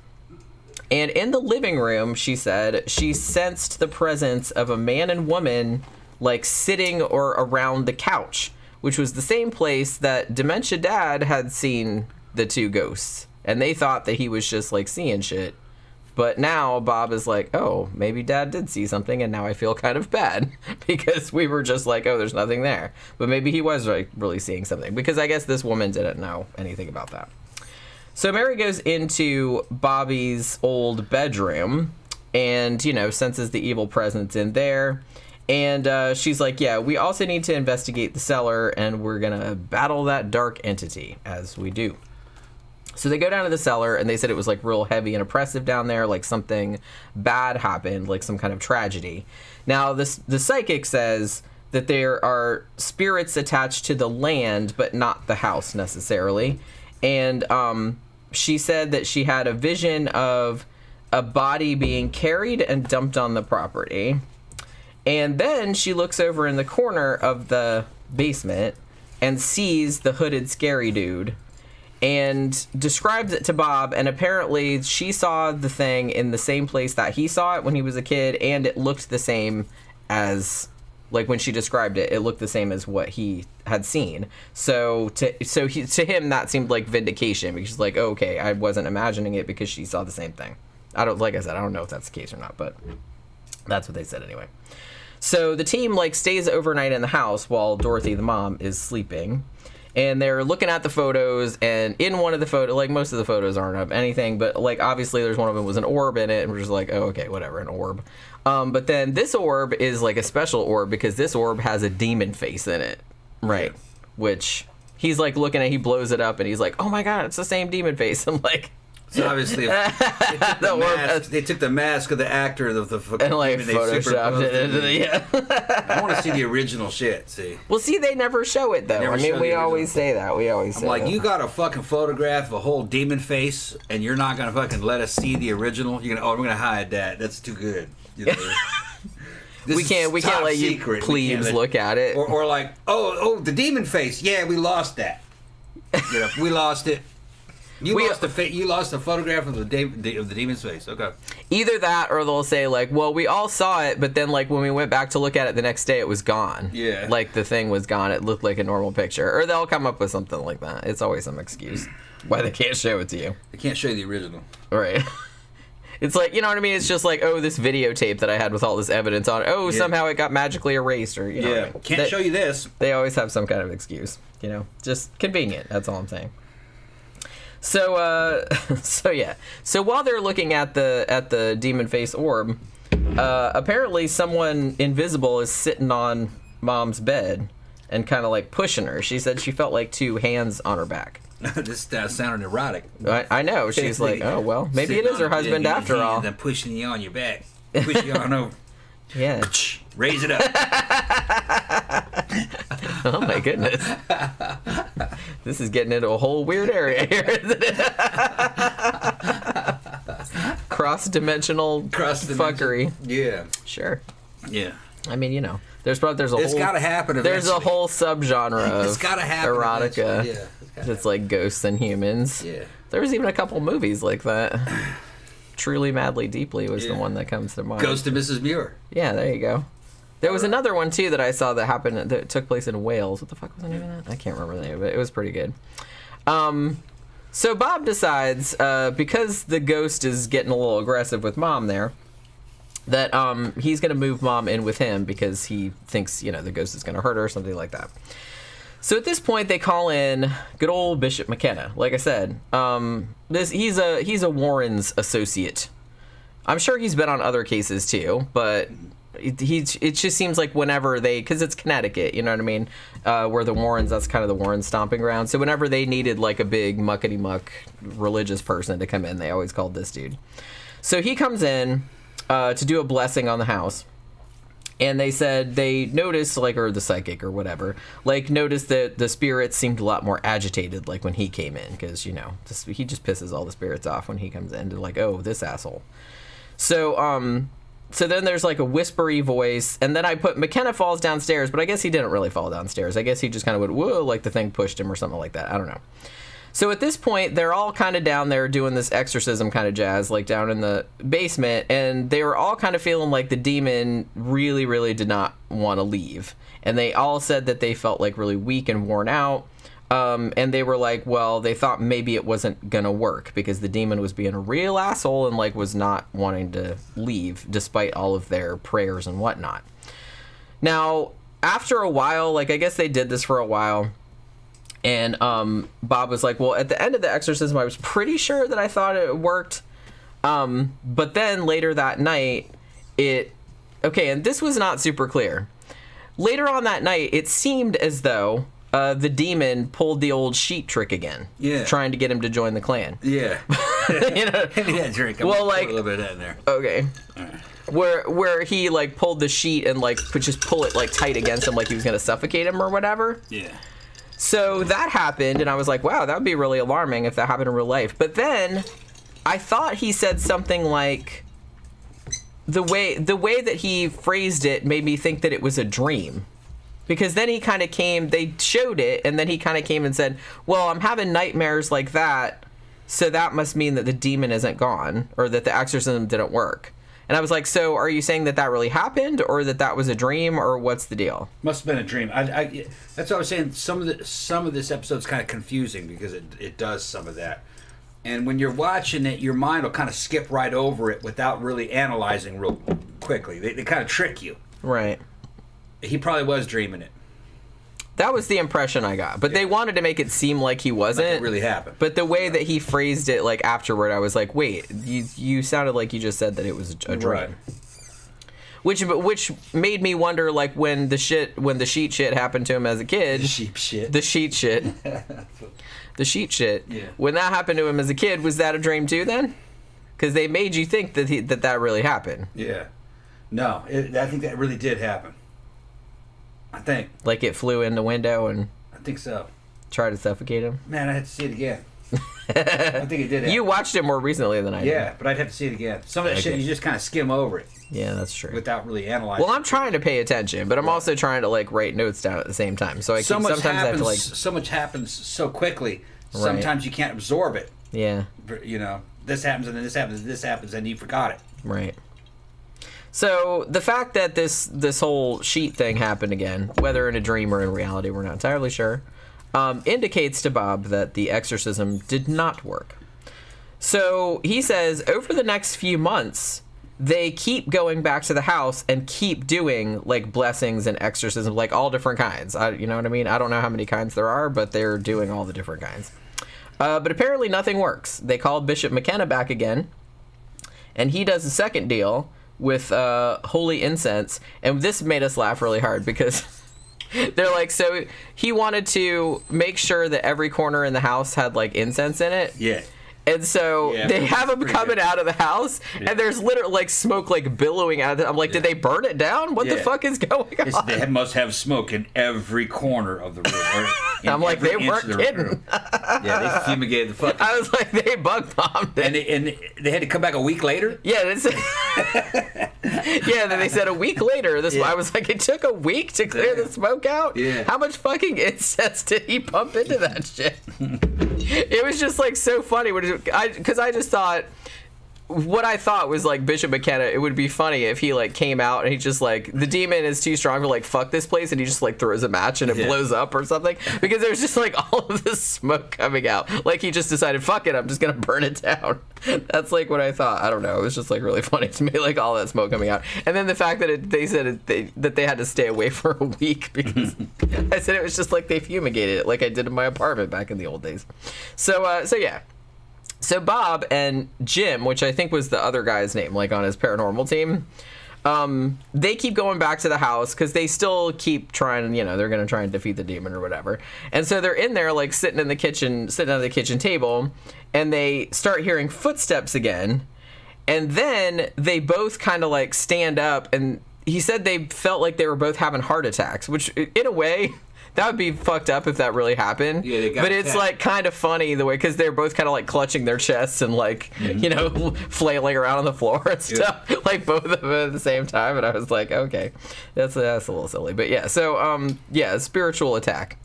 and in the living room, she said, she sensed the presence of a man and woman like sitting or around the couch, which was the same place that Dementia Dad had seen the two ghosts. And they thought that he was just like seeing shit. But now Bob is like, oh, maybe Dad did see something, and now I feel kind of bad because we were just like, oh, there's nothing there. But maybe he was like really seeing something, because I guess this woman didn't know anything about that. So Mary goes into Bobby's old bedroom and, senses the evil presence in there. And she's like, yeah, we also need to investigate the cellar, and we're going to battle that dark entity, as we do. So they go down to the cellar, and they said it was, like, real heavy and oppressive down there, like something bad happened, like some kind of tragedy. Now, the psychic says that there are spirits attached to the land, but not the house, necessarily. And she said that she had a vision of a body being carried and dumped on the property. And then she looks over in the corner of the basement and sees the hooded scary dude and describes it to Bob, and apparently she saw the thing in the same place that he saw it when he was a kid, and it looked the same as, like, when she described it, it looked the same as what he had seen. So to him, that seemed like vindication, because he's like, oh, okay, I wasn't imagining it because she saw the same thing. Like I said, I don't know if that's the case or not, but that's what they said anyway. So the team, like, stays overnight in the house while Dorothy, the mom, is sleeping. And they're looking at the photos, and in one of the photos, like, most of the photos aren't of anything, but, like, obviously there's one of them was an orb in it, and we're just like, oh, okay, whatever, an orb. But then this orb is, like, a special orb, because this orb has a demon face in it, right? Which he's, like, looking at, he blows it up, and he's like, oh my god, it's the same demon face. I'm like... So obviously, they took the mask of the actor of the and, like, photoshopped it into the, yeah. I want to see the original shit. See. Well, see, they never show it though. I mean, we always say that. I'm like, you got a fucking photograph of a whole demon face, and you're not gonna fucking let us see the original. You're gonna, we're gonna hide that. That's too good. You know? we can't let secret. You plebes look at it. Or like, oh, the demon face. Yeah, we lost that. You know, we lost it. You lost a photograph of the demon's face. Okay. Either that, or they'll say, like, well, we all saw it, but then, like, when we went back to look at it the next day, it was gone. Yeah. Like, the thing was gone. It looked like a normal picture. Or they'll come up with something like that. It's always some excuse why they can't show it to you. They can't show you the original. Right. It's like, you know what I mean? It's just like, oh, this videotape that I had with all this evidence on it. Oh, yeah. Somehow it got magically erased, or, you know. Yeah. What I mean? Can't show you this. They always have some kind of excuse, you know. Just convenient. That's all I'm saying. So while they're looking at the demon face orb, apparently someone invisible is sitting on Mom's bed and kind of like pushing her. She said she felt like two hands on her back. This sounded erotic. I know. She's like, oh well, maybe it is her husband after all. And then pushing you on your back, push you on over. Yeah. Raise it up. Oh my goodness. This is getting into a whole weird area here, isn't it? Cross-dimensional fuckery. Yeah. Sure. Yeah. I mean, you know, there's a it's gotta happen eventually. There's a whole subgenre of it's gotta happen erotica. Yeah. It's like ghosts and humans. Yeah. There was even a couple movies like that. Truly, Madly, Deeply was the one that comes to mind. Ghost of Mrs. Muir. Yeah, there you go. There was another one, too, that I saw that took place in Wales. What the fuck was the name of that? I can't remember the name, but it was pretty good. So Bob decides, because the ghost is getting a little aggressive with Mom there, that he's going to move Mom in with him because he thinks, you know, the ghost is going to hurt her or something like that. So at this point, they call in good old Bishop McKenna. Like I said, he's a Warren's associate. I'm sure he's been on other cases too, but it just seems like whenever because it's Connecticut, you know what I mean, where the Warrens, that's kind of the Warren stomping ground. So whenever they needed like a big muckety muck religious person to come in, they always called this dude. So he comes in to do a blessing on the house. And they said they noticed, like, or the psychic or whatever, like, noticed that the spirits seemed a lot more agitated, like, when he came in. Because, you know, he just pisses all the spirits off when he comes in. They're like, oh, this asshole. So then there's, like, a whispery voice. And then I put McKenna falls downstairs, but I guess he didn't really fall downstairs. I guess he just kind of went, whoa, like the thing pushed him or something like that. I don't know. So at this point, they're all kind of down there doing this exorcism kind of jazz, like down in the basement, and they were all kind of feeling like the demon really, really did not want to leave. And they all said that they felt like really weak and worn out, and they were like, well, they thought maybe it wasn't going to work because the demon was being a real asshole and like was not wanting to leave despite all of their prayers and whatnot. Now, after a while, like I guess they did this for a while, and Bob was like, well, at the end of the exorcism, I was pretty sure that I thought it worked. But then later that night, and this was not super clear. Later on that night, it seemed as though the demon pulled the old sheet trick again. Yeah. Trying to get him to join the clan. Yeah. You know? Give me that drink. I'm Well, gonna like- put a little bit of that in there. Okay. Where he like pulled the sheet and like could just pull it like tight against him like he was gonna suffocate him or whatever. Yeah. So that happened, and I was like, wow, that would be really alarming if that happened in real life. But then I thought he said something like, the way that he phrased it made me think that it was a dream. Because then he kind of came, they showed it, and then he kind of came and said, well, I'm having nightmares like that, so that must mean that the demon isn't gone, or that the exorcism didn't work. And I was like, so are you saying that that really happened, or that was a dream, or what's the deal? Must have been a dream. That's what I was saying. Some of this episode's kind of confusing because it does some of that. And when you're watching it, your mind will kind of skip right over it without really analyzing real quickly. They kind of trick you. Right. He probably was dreaming it. That was the impression I got. But they wanted to make it seem like he wasn't. Like it really happened. But the way that he phrased it, like afterward, I was like, wait, you sounded like you just said that it was a dream. Right. Which made me wonder, like, when the sheet shit happened to him as a kid. The sheep shit. The sheet shit. The sheet shit. Yeah. When that happened to him as a kid, was that a dream too then? Because they made you think that that really happened. Yeah. No, I think that really did happen. I think. Like it flew in the window and I think so. tried to suffocate him. Man, I had to see it again. I think it did happen. You watched it more recently than I did. Yeah, but I'd have to see it again. Some of that shit, you just kind of skim over it Yeah, that's true. without really analyzing. Well, I'm trying to pay attention, but I'm also trying to like write notes down at the same time. So I so keep, much sometimes happens, I have to like so much happens so quickly. Sometimes you can't absorb it. yeah, You know, this happens and then this happens and this happens and you forgot it. right. So the fact that this whole sheet thing happened again, whether in a dream or in reality, we're not entirely sure, indicates to Bob that the exorcism did not work. So he says over the next few months, they keep going back to the house and keep doing like blessings and exorcisms, like all different kinds. You know what I mean? I don't know how many kinds there are, but they're doing all the different kinds. But apparently nothing works. They called Bishop McKenna back again, and he does a second deal with holy incense, and this made us laugh really hard because they're like, so he wanted to make sure that every corner in the house had like incense in it. Yeah. And so they have him coming out of the house, and there's literally like smoke like billowing out of it. I'm like, did they burn it down? What the fuck is going on? They must have smoke in every corner of the room. I'm like, they weren't kidding. Yeah, they fumigated the fuck. I was like, they bug bombed it. And they had to come back a week later? Yeah, yeah. Then they said a week later. I was like, it took a week to clear the smoke out. Yeah. How much fucking incense did he pump into that shit? It was just like so funny because I just thought. What I thought was like Bishop McKenna, it would be funny if he like came out and he just like, the demon is too strong for like fuck this place, and he just like throws a match and it blows up or something, because there's just like all of this smoke coming out, like he just decided fuck it, I'm just gonna burn it down. That's like what I thought. I don't know, it was just like really funny to me, like all that smoke coming out, and then the fact that they said that they had to stay away for a week because I said it was just like they fumigated it like I did in my apartment back in the old days. So yeah. So Bob and Jim, which I think was the other guy's name, like on his paranormal team, they keep going back to the house because they still keep trying, they're going to try and defeat the demon or whatever. And so they're in there, like sitting at the kitchen table, and they start hearing footsteps again. And then they both kind of like stand up, and he said they felt like they were both having heart attacks, which in a way... That would be fucked up if that really happened. Yeah, they got but it's like kind of funny the way, because they're both kind of like clutching their chests and like, flailing around on the floor and stuff, like both of them at the same time. And I was like, okay, that's a little silly. But yeah, so spiritual attack.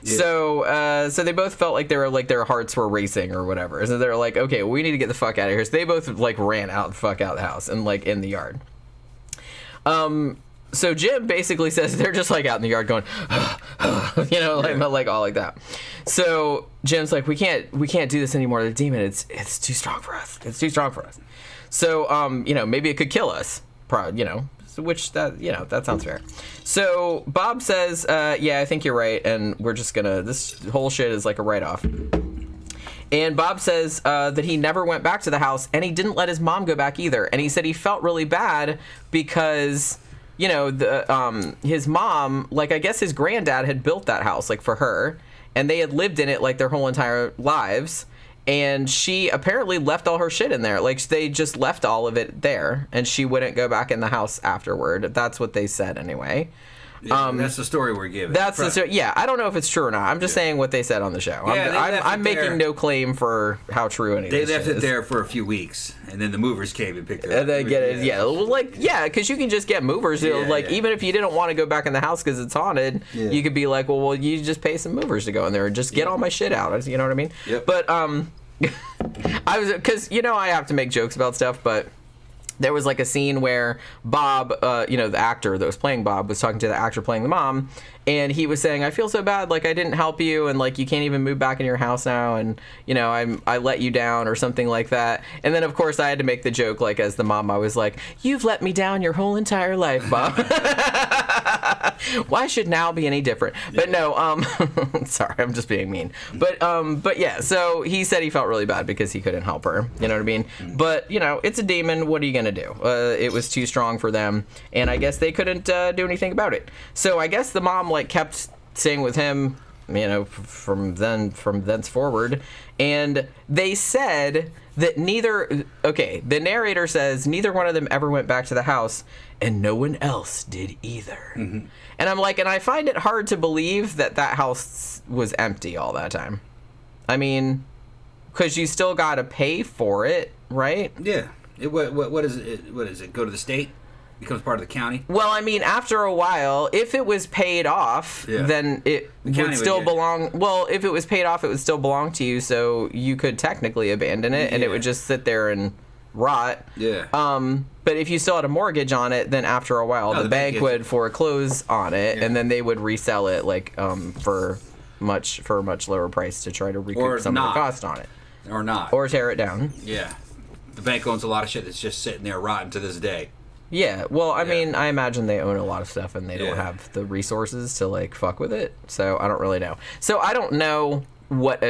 Yeah. So they both felt like they were like their hearts were racing or whatever. So they're like, okay, we need to get the fuck out of here. So they both like ran out the fuck out of the house and like in the yard. So Jim basically says they're just like out in the yard going, like all like that. So Jim's like, we can't do this anymore. The demon, it's too strong for us. It's too strong for us. So maybe it could kill us. Which that sounds fair. So Bob says, yeah, I think you're right, and we're just gonna. This whole shit is like a write-off. And Bob says that he never went back to the house, and he didn't let his mom go back either. And he said he felt really bad because you know, his mom, like, I guess his granddad had built that house, like, for her, and they had lived in it, like, their whole entire lives, and she apparently left all her shit in there. Like, they just left all of it there, and she wouldn't go back in the house afterward. That's what they said, anyway. Yeah, that's the story we're giving. That's the story. Yeah, I don't know if it's true or not. I'm just saying what they said on the show. Yeah, I'm making no claim for how true any of this They left is. it there for a few weeks, and then the movers came and picked it up. And then get it, because you can just get movers. Even if you didn't want to go back in the house because it's haunted, you could be like, well, you just pay some movers to go in there and just get all my shit out. You know what I mean? Yep. But because I have to make jokes about stuff, but. There was like a scene where Bob, the actor that was playing Bob, was talking to the actor playing the mom, and he was saying, I feel so bad, like I didn't help you, and like you can't even move back in your house now, and I let you down or something like that. And then of course I had to make the joke, like as the mom, I was like, you've let me down your whole entire life, Bob. Why should now be any different? But no, sorry, I'm just being mean. But yeah, so he said he felt really bad because he couldn't help her. You know what I mean? But it's a demon. What are you gonna do? It was too strong for them, and I guess they couldn't do anything about it. So I guess the mom kept staying with him, from thenceforward, and they said that the narrator says neither one of them ever went back to the house, and no one else did either. Mm-hmm. And I'm like, and I find it hard to believe that house was empty all that time. I mean, because you still got to pay for it, right? Yeah. What is it? What is it? Go to the state? Becomes part of the county? Well, I mean, after a while, if it was paid off, then it would still belong. Well, if it was paid off, it would still belong to you, so you could technically abandon it, and it would just sit there and rot. Yeah. But if you still had a mortgage on it, then after a while, the bank would foreclose on it, and then they would resell it for a much lower price to try to recoup some of the cost on it. Or not. Or tear it down. Yeah. The bank owns a lot of shit that's just sitting there rotten to this day. Yeah, well, I mean, I imagine they own a lot of stuff and they don't have the resources to fuck with it. So I don't really know. So I don't know what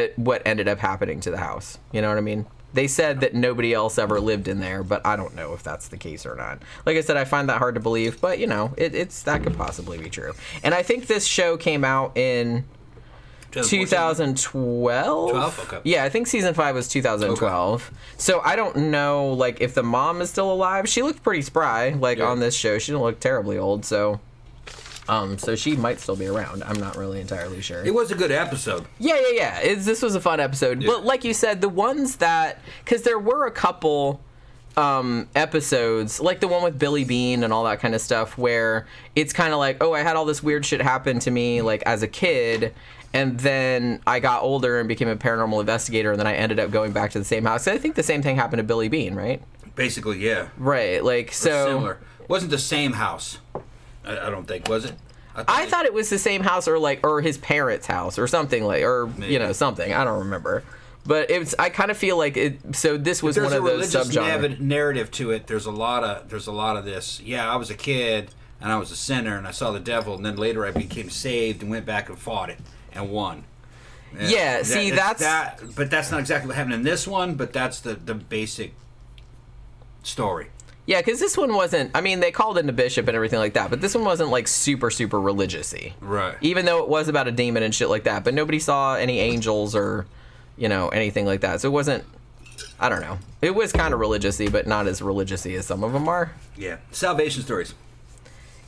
ended up happening to the house. You know what I mean? They said that nobody else ever lived in there, but I don't know if that's the case or not. Like I said, I find that hard to believe, but it's that could possibly be true. And I think this show came out in 2012? 12? Okay. Yeah, I think season 5 was 2012. Okay. So I don't know, if the mom is still alive. She looked pretty spry, on this show. She didn't look terribly old, so she might still be around. I'm not really entirely sure. It was a good episode. Yeah. This was a fun episode. Yeah. But like you said, the ones that... Because there were a couple... episodes, like the one with Billy Bean and all that kind of stuff, where it's kind of like, I had all this weird shit happen to me, as a kid... And then I got older and became a paranormal investigator, and then I ended up going back to the same house. I think the same thing happened to Billy Bean, right? Basically, yeah. Right, so... Similar. Wasn't the same house, I don't think, was it? I thought it was the same house, or his parents' house, or something, maybe. Something. I don't remember. But I kind of feel like it... So this was one of those subgenres. There's a religious narrative to it. There's a lot of this. Yeah, I was a kid, and I was a sinner, and I saw the devil, and then later I became saved and went back and fought it. And won. Yeah, see, but that's not exactly what happened in this one, but that's the basic story. Yeah, because this one wasn't... I mean, they called in the bishop and everything like that, but this one wasn't, super, super religious-y. Right. Even though it was about a demon and shit like that, but nobody saw any angels or, anything like that. So it wasn't... I don't know. It was kind of religious-y, but not as religious-y as some of them are. Yeah. Salvation stories.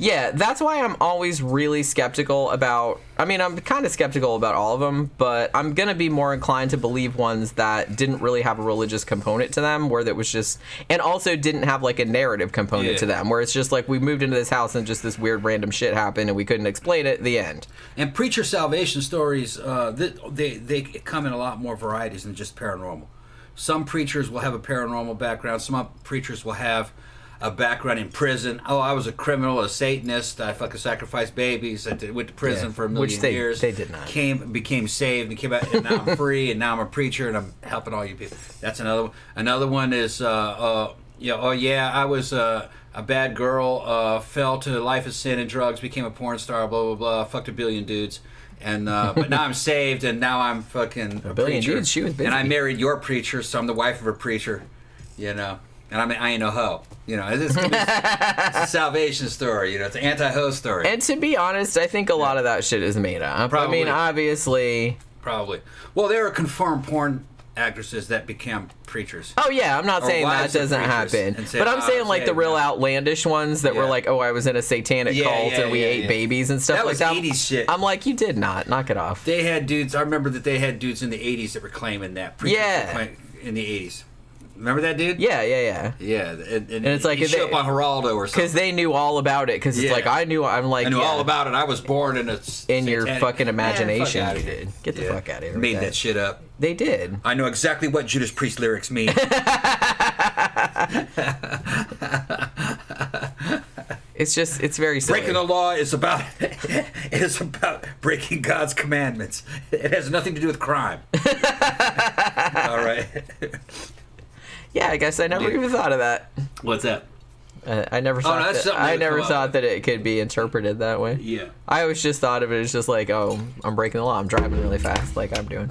Yeah, that's why I'm always really skeptical about... I mean, I'm kind of skeptical about all of them, but I'm going to be more inclined to believe ones that didn't really have a religious component to them, where that was just... And also didn't have, a narrative component to them, where it's just we moved into this house and just this weird random shit happened and we couldn't explain it, the end. And preacher salvation stories, they come in a lot more varieties than just paranormal. Some preachers will have a paranormal background. Some preachers will have... a background in prison. I was a criminal, a Satanist. I fucking sacrificed babies. I went to prison for a million years. They did not. Became saved and came out, and now I'm free, and now I'm a preacher, and I'm helping all you people. That's another one. Another one is, I was a bad girl, fell to life of sin and drugs, became a porn star, blah, blah, blah, fucked a billion dudes. And but now I'm saved, and now I'm fucking a billion preacher. Dudes, she was busy. And I married your preacher, so I'm the wife of a preacher, And I mean, I ain't no hoe. You know, it's a salvation story. You know, it's an anti-hoe story. And to be honest, I think a lot of that shit is made up. Probably. I mean, obviously. Probably. Well, there are confirmed porn actresses that became preachers. Oh yeah, I'm not saying that doesn't happen, but I'm saying like the real outlandish ones that were like, oh, I was in a satanic cult and we ate babies and stuff like that. That was 80s shit. I'm like, you did not. Knock it off. They had dudes. I remember that they had dudes in the 80s that were claiming that. In the 80s. Remember that dude? Yeah. Yeah, and it's like he showed up on Geraldo or something. Because they knew all about it. Because it's like I knew all about it. I was born in your fucking imagination. You did. Get the fuck out of here. Made that shit up. They did. I know exactly what Judas Priest lyrics mean. It's very silly. Breaking the law is about breaking God's commandments. It has nothing to do with crime. All right. Yeah, I guess I never even thought of that. What's that? I never thought thought that it could be interpreted that way. Yeah. I always just thought of it as just like, oh, I'm breaking the law. I'm driving really fast, like I'm doing. In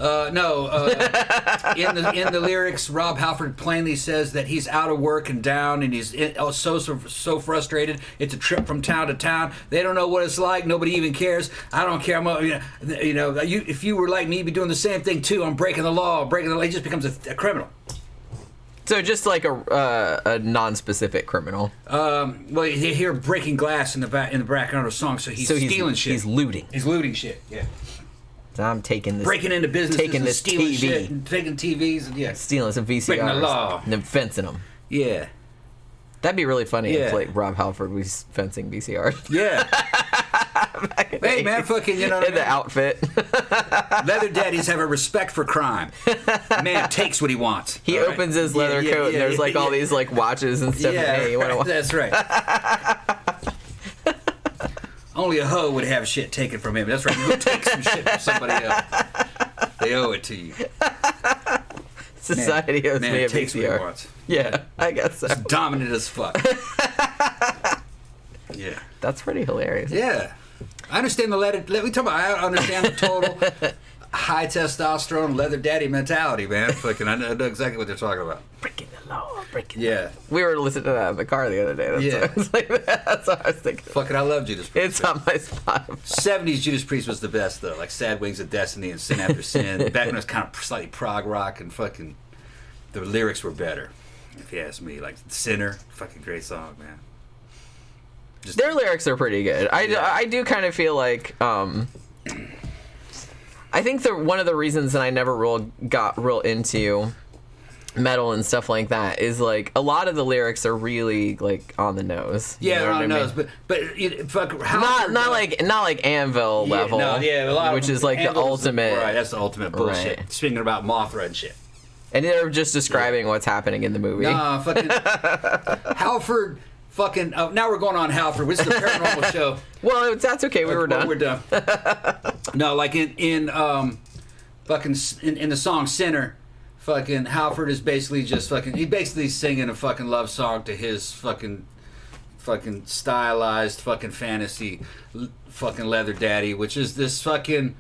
the lyrics, Rob Halford plainly says that he's out of work and down, and he's so frustrated. It's a trip from town to town. They don't know what it's like. Nobody even cares. I don't care. If you were like me, you'd be doing the same thing too. I'm breaking the law. He just becomes a criminal. So just like a non-specific criminal. Well, you hear breaking glass in the background of the song, so he's stealing shit. He's looting. He's looting shit. Yeah. So I'm taking this. Breaking into businesses, taking this stealing TV, shit, and taking TVs, and stealing some VCRs, breaking the law, and then fencing them. Yeah. That'd be really funny if like Rob Halford was fencing VCRs. Yeah. Hey man, fucking, you know. In the outfit. Leather daddies have a respect for crime. Man takes what he wants. He opens his leather coat and there's like all these like watches and stuff. Yeah, hey, you want to watch? That's right. Only a hoe would have shit taken from him. That's right. Who takes some shit from somebody else? They owe it to you. Society owes me a takes VCR. what he wants. Yeah, I guess so. It's dominant as fuck. Yeah. That's pretty hilarious. Yeah. I understand I understand the total high testosterone leather daddy mentality, man. Fucking, I know exactly what they're talking about. Breaking the law, breaking the law. We were listening to that in the car the other day. That's what I was thinking. Fucking, I love Judas Priest. It's on my spot. 70s Judas Priest was the best, though. Like Sad Wings of Destiny and Sin After Sin. Back when it was kind of slightly prog rock and fucking... The lyrics were better, if you ask me. Like Sinner, fucking great song, man. Their lyrics are pretty good. I do kind of feel like I think one of the reasons that I never got real into metal and stuff like that is like a lot of the lyrics are really like on the nose. Yeah, they're on the nose, but not like Anvil level. No, yeah, a lot which is like Anvil's the ultimate. Right, that's the ultimate bullshit. Right. Speaking about Mothra and shit. And they're just describing what's happening in the movie. Nah, fucking Halford. Fucking now we're going on Halford. This is the Paranormal show. Well, that's okay. We're done. We're done. No, like in the song Sinner, fucking Halford is basically just he's basically singing a fucking love song to his fucking stylized fucking fantasy fucking leather daddy, which is this fucking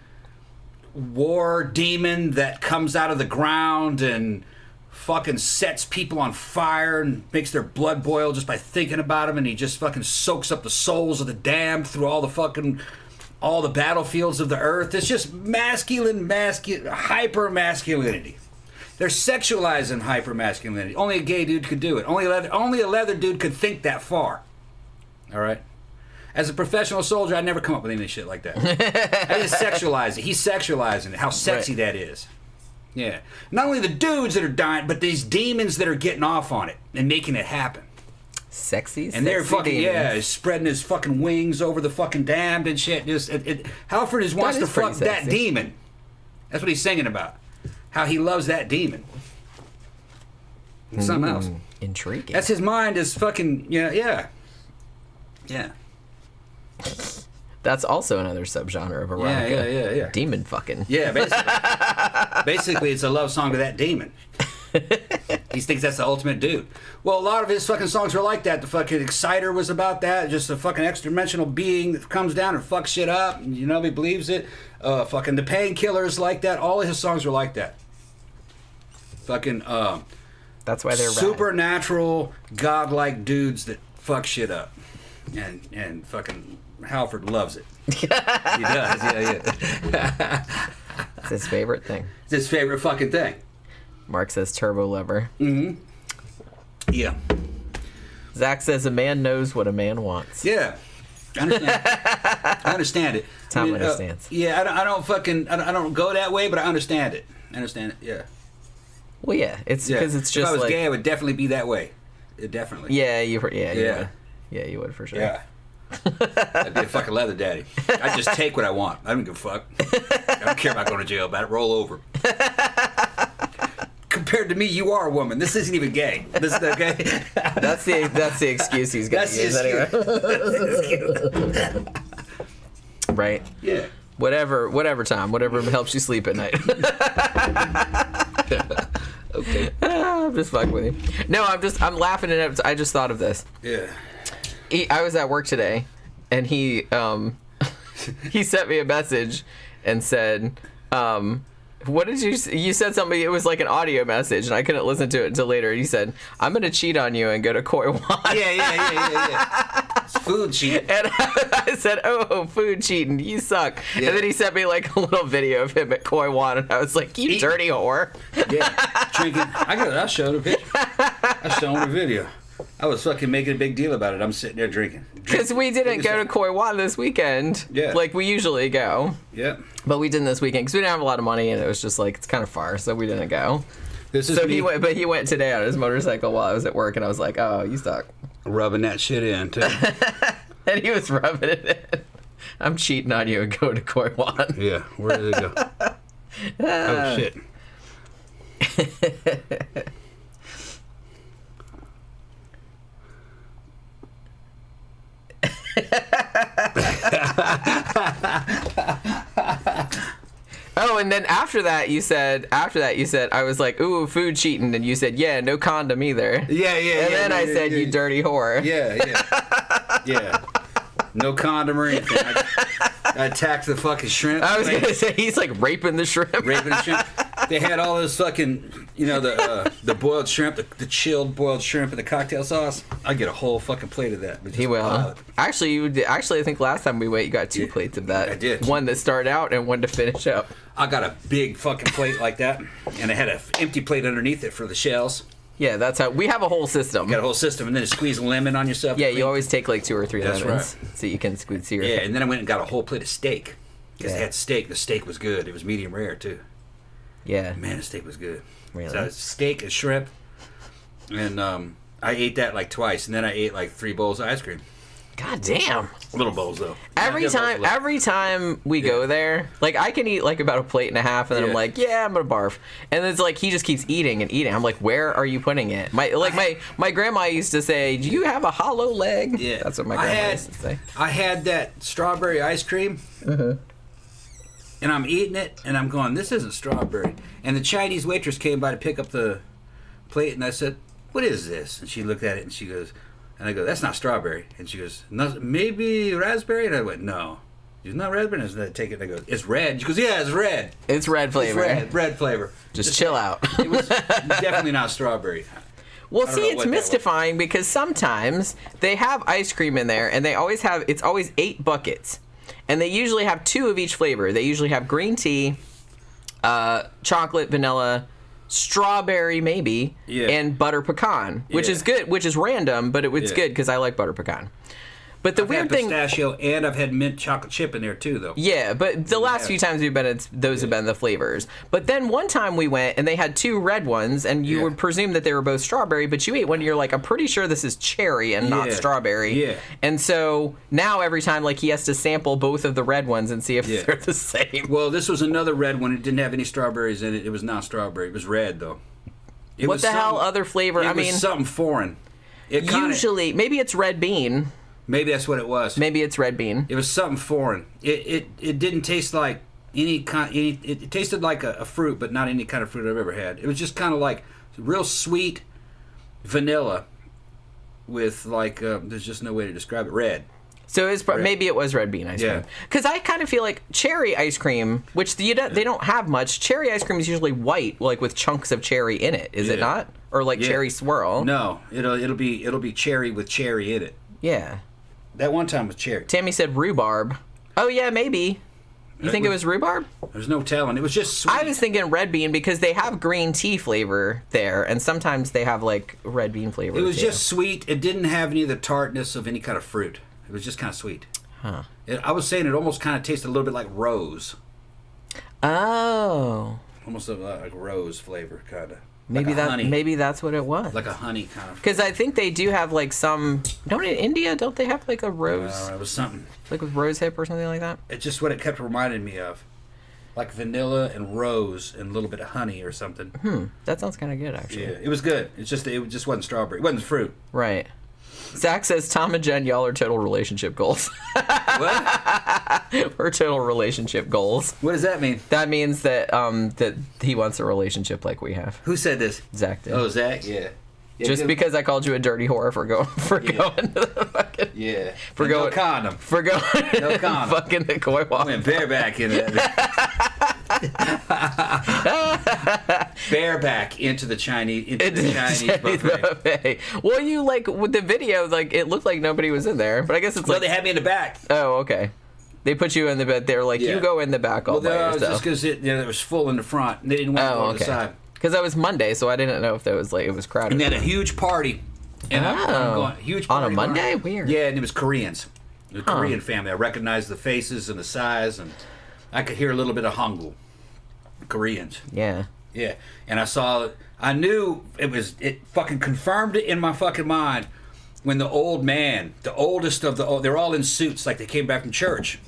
war demon that comes out of the ground and fucking sets people on fire and makes their blood boil just by thinking about him, and he just fucking soaks up the souls of the damned through all the battlefields of the earth. It's just masculine hyper masculinity. They're sexualizing hyper masculinity. Only a gay dude could do it. Only a leather dude could think that far. All right. As a professional soldier, I'd never come up with any shit like that. I just sexualize it. He's sexualizing it. How sexy that is. Yeah. Not only the dudes that are dying, but these demons that are getting off on it and making it happen. Sexy. And they're fucking spreading his fucking wings over the fucking damned and shit. Halford wants to fuck that demon. That's what he's singing about. How he loves that demon. And something else. Intriguing. That's his mind is fucking yeah. That's also another subgenre of erotica. Yeah. Demon fucking. Yeah, basically it's a love song to that demon. He thinks that's the ultimate dude. Well, a lot of his fucking songs were like that. The fucking Exciter was about that. Just a fucking extra-dimensional being that comes down and fucks shit up. And, he believes it. Fucking The Painkillers like that. All of his songs were like that. Fucking That's why they're supernatural, godlike dudes that fuck shit up. And fucking Halford loves it. He does, yeah. It's his favorite thing. It's his favorite fucking thing. Mark says turbo lover. Mm-hmm. Yeah. Zach says a man knows what a man wants. Yeah. I understand. I understand it. Tom understands. Yeah, I don't go that way, but I understand it. I understand it, yeah. Well, yeah, it's because it's just if I was like... gay, I would definitely be that way. Definitely. Yeah, you would. Yeah, you would for sure. Yeah. I'd be a fucking leather daddy. I'd just take what I want. I don't give a fuck. I don't care about going to jail about it. Roll over. Compared to me, you are a woman. This isn't even gay. This is okay. That's the excuse he's going to use anyway. Right? Yeah. Whatever, Tom. Whatever helps you sleep at night. Okay. I'm just fucking with you. No, I'm laughing at it. I just thought of this. Yeah. I was at work today, and he sent me a message and said, what did you said something, it was like an audio message, and I couldn't listen to it until later. He said, I'm going to cheat on you and go to Koi Wan. Yeah. It's food cheating. And I said, oh, food cheating, you suck. Yeah. And then he sent me like a little video of him at Koi Wan, and I was like, you dirty whore. Yeah, drinking. I showed a picture. I showed a video. I was fucking making a big deal about it. I'm sitting there drinking. Because we didn't go to Koi Wan this weekend. Yeah. Like we usually go. Yeah. But we didn't this weekend because we didn't have a lot of money, and it was just like, it's kind of far, so we didn't go. He went today on his motorcycle while I was at work, and I was like, oh, you suck. Rubbing that shit in, too. And he was rubbing it in. I'm cheating on you and go to Koi Wan. Yeah, where did it go? Oh, shit. Oh, and then after that you said I was like, ooh, food cheating, and you said, yeah, no condom either. Yeah. And then I said, you dirty whore. Yeah. No condom or anything. I attacked the fucking shrimp. I was gonna say he's like raping the shrimp. They had all this fucking, the boiled shrimp, the chilled boiled shrimp, and the cocktail sauce. I get a whole fucking plate of that. He will. Actually, I think last time we went, you got 2 plates of that. I did. One to start out and one to finish up. I got a big fucking plate like that, and I had an empty plate underneath it for the shells. Yeah, that's how we have a whole system. You got a whole system, and then you squeeze a lemon on yourself. Yeah, you always take like 2 or 3 That's lemons, right. so you can squeeze your. Yeah, and then I went and got a whole plate of steak because they had steak. The steak was good. It was medium rare too. Yeah. Man, the steak was good. Really? So steak and shrimp, and I ate that like twice, and then I ate like 3 bowls of ice cream. God damn. Little bowls though. Every time we go there, like I can eat like about a plate and a half, and then I'm like, yeah, I'm gonna barf. And it's like he just keeps eating and eating. I'm like, where are you putting it? My grandma used to say, do you have a hollow leg? Yeah, that's what my grandma used to say. I had that strawberry ice cream, and I'm eating it, and I'm going, this isn't strawberry. And the Chinese waitress came by to pick up the plate, and I said, what is this? And she looked at it, and she goes. And I go, that's not strawberry. And she goes, no, maybe raspberry? And I went, no. She goes, not raspberry. And I said, take it. And I go, it's red. She goes, yeah, it's red. It's red flavor. It's red flavor. Just chill out. It was definitely not strawberry. Well, see, it's mystifying because sometimes they have ice cream in there, and it's always 8 buckets. And they usually have 2 of each flavor. They usually have green tea, chocolate, vanilla, strawberry maybe, and butter pecan, which is good, which is random, but it's good because I like butter pecan. But the weird thing, pistachio, and I've had mint chocolate chip in there too, though. Yeah, but the last few times we've been, those have been the flavors. But then one time we went and they had 2 red ones, and you would presume that they were both strawberry, but you ate one and you're like, I'm pretty sure this is cherry and not strawberry. Yeah. And so now every time, like, he has to sample both of the red ones and see if they're the same. Well, this was another red one. It didn't have any strawberries in it. It was not strawberry. It was red though. What the hell other flavor? It was something foreign. Usually, maybe it's red bean. Maybe that's what it was. Maybe it's red bean. It was something foreign. It didn't taste like any kind. It tasted like a fruit, but not any kind of fruit I've ever had. It was just kind of like real sweet vanilla with like there's just no way to describe it. Red. So maybe it was red bean ice cream. Because I kind of feel like cherry ice cream, which they don't have much. Cherry ice cream is usually white, like with chunks of cherry in it. Is it not? or like cherry swirl. No, it'll be cherry with cherry in it. Yeah. That one time was cherry. Tammy said rhubarb. Oh yeah, maybe. You think it was rhubarb? There's no telling. It was just sweet. I was thinking red bean because they have green tea flavor there, and sometimes they have like red bean flavor. It was too. just sweet. It didn't have any of the tartness of any kind of fruit. It was just kind of sweet. Huh. I was saying it almost kind of tasted a little bit like rose. Oh. Almost like rose flavor, kind of. Maybe like maybe that's what it was. Like a honey kind of. Because I think they do have like some. Don't in India? Don't they have like a rose? It was something. Like with rose hip or something like that. It's just what it kept reminding me of, like vanilla and rose and a little bit of honey or something. That sounds kind of good actually. Yeah, it was good. It just wasn't strawberry. It wasn't fruit. Right. Zach says Tom and Jen, y'all are total relationship goals. What? We're total relationship goals. What does that mean? That means that that he wants a relationship like we have. Who said this? Zach did. Oh, Zach. Yeah. Just because I called you a dirty whore for going to the fucking No condom. for going No condom. fucking the koi walk. Went bareback into that. Bareback into the Chinese buffet. Well, you like with the video, like it looked like nobody was in there, but I guess it's Well, like they had me in the back. oh, okay. They put you in the bed. They're like, you go in the back all by Well, yourself. just because it was full in the front, and they didn't want to go to the side. Because that was Monday, so I didn't know if that was like it was crowded. And they had a huge party. And I'm going, huge on party a Monday? Weird. Yeah, and it was Koreans. The Korean family. I recognized the faces and the size, and I could hear a little bit of Hangul. Koreans. Yeah. Yeah. And I knew it fucking confirmed it in my fucking mind when the old man, the oldest of they're all in suits like they came back from church.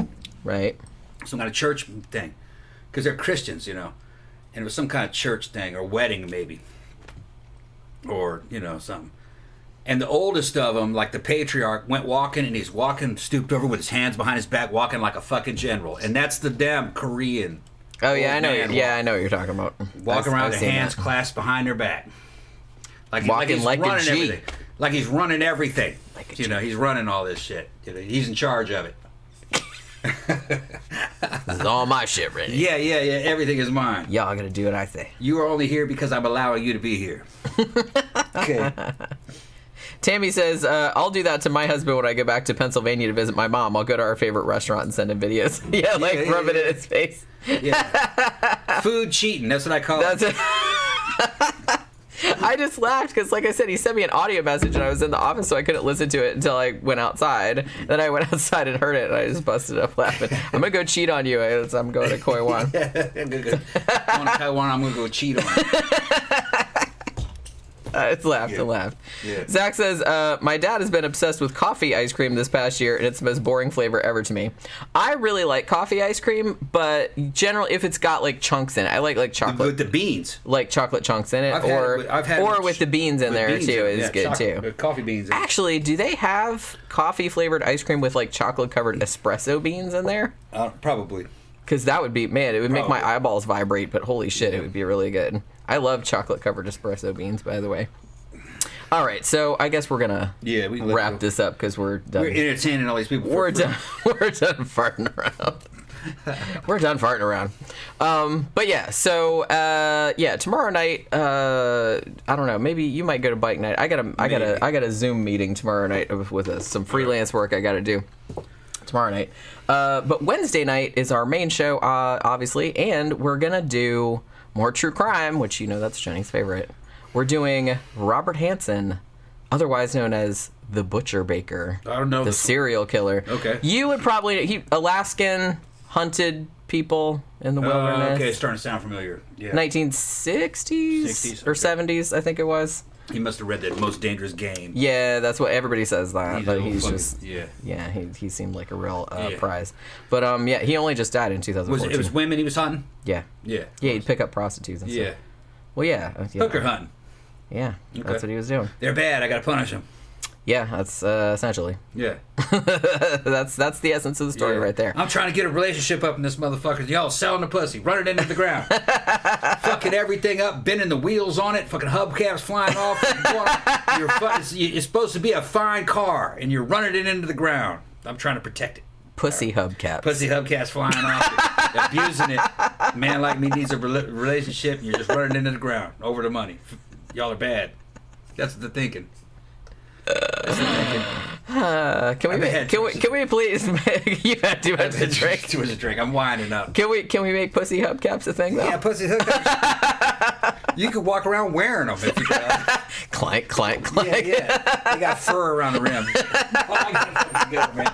Right. Some kind of church thing. Because they're Christians, you know. And it was some kind of church thing or wedding maybe. Or, something. And the oldest of them, like the patriarch, went walking, and he's walking stooped over with his hands behind his back, walking like a fucking general. And that's the damn Korean. Oh yeah, I know. I know what you're talking about. Walking around with their hands clasped behind their back, walking he's like running a G. everything. Like he's running everything. Like he's running all this shit. He's in charge of it. This is all my shit, Randy. Yeah. Everything is mine. Y'all gotta do what I say. You are only here because I'm allowing you to be here. Okay. Tammy says, I'll do that to my husband when I go back to Pennsylvania to visit my mom. I'll go to our favorite restaurant and send him videos. Rub it in his face. Yeah. Food cheating. That's what I call it. I just laughed because, like I said, he sent me an audio message and I was in the office, so I couldn't listen to it until I went outside. Then I went outside and heard it, and I just busted up laughing. I'm going to go cheat on you as I'm going to Koi Wan. I'm going to Taiwan. I'm going to go cheat on you. I laughed. Yeah. Zach says, my dad has been obsessed with coffee ice cream this past year, and it's the most boring flavor ever to me. I really like coffee ice cream, but generally, if it's got like chunks in it, I like chocolate. With the beans. Like chocolate chunks in it, with the beans in there too is good too. Coffee beans. Actually, do they have coffee flavored ice cream with like chocolate covered espresso beans in there? Probably. Because that would be, man, it would make my eyeballs vibrate, but holy shit, it would be really good. I love chocolate covered espresso beans, by the way. All right, so I guess we're gonna wrap this up because we're done. We're entertaining all these people. We're done farting around. We're done farting around. But yeah, so tomorrow night. I don't know. Maybe you might go to bike night. I got a Zoom meeting tomorrow night with some freelance work I got to do tomorrow night. But Wednesday night is our main show, obviously, and we're gonna do more true crime, which that's Jenny's favorite. We're doing Robert Hansen, otherwise known as the Butcher Baker. I don't know. The serial killer. Okay. You would probably... Alaskan hunted people in the wilderness. Okay, starting to sound familiar. Yeah. 1960s 60s, or 70s, I think it was. He must have read that Most Dangerous Game. Yeah, that's what everybody says that. He seemed like a real prize. But he only just died in 2014. It was women he was hunting? Yeah. Yeah. Yeah, he'd pick up prostitutes and stuff. Yeah. Well, yeah. Hooker hunting. Yeah, that's what he was doing. They're bad. I gotta punish them. Yeah, that's essentially. Yeah. that's the essence of the story right there. I'm trying to get a relationship up in this motherfucker. Y'all selling the pussy, running it into the ground, fucking everything up, bending the wheels on it, fucking hubcaps flying off. It's supposed to be a fine car, and you're running it into the ground. I'm trying to protect it. Pussy hubcaps. Pussy hubcaps flying off, abusing it. A man like me needs a relationship, and you're just running it into the ground over the money. Y'all are bad. That's the thinking. That's the thinking. Can we please make, you had too much to drink. Too much to drink. I'm winding up. Can we make pussy hubcaps a thing though? Yeah, pussy hookups. You could walk around wearing them if you got. Clank, clank, clank. Yeah. They got fur around the rim. Good, man.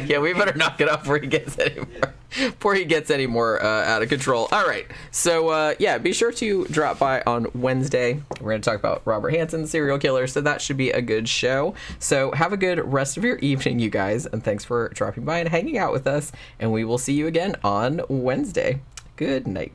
Yeah, we better knock it off before he gets any more out of control. All right, so be sure to drop by on Wednesday. We're going to talk about Robert Hansen, the serial killer, so that should be a good show. So have a good rest of your evening, you guys, and thanks for dropping by and hanging out with us, and we will see you again on Wednesday. Good night.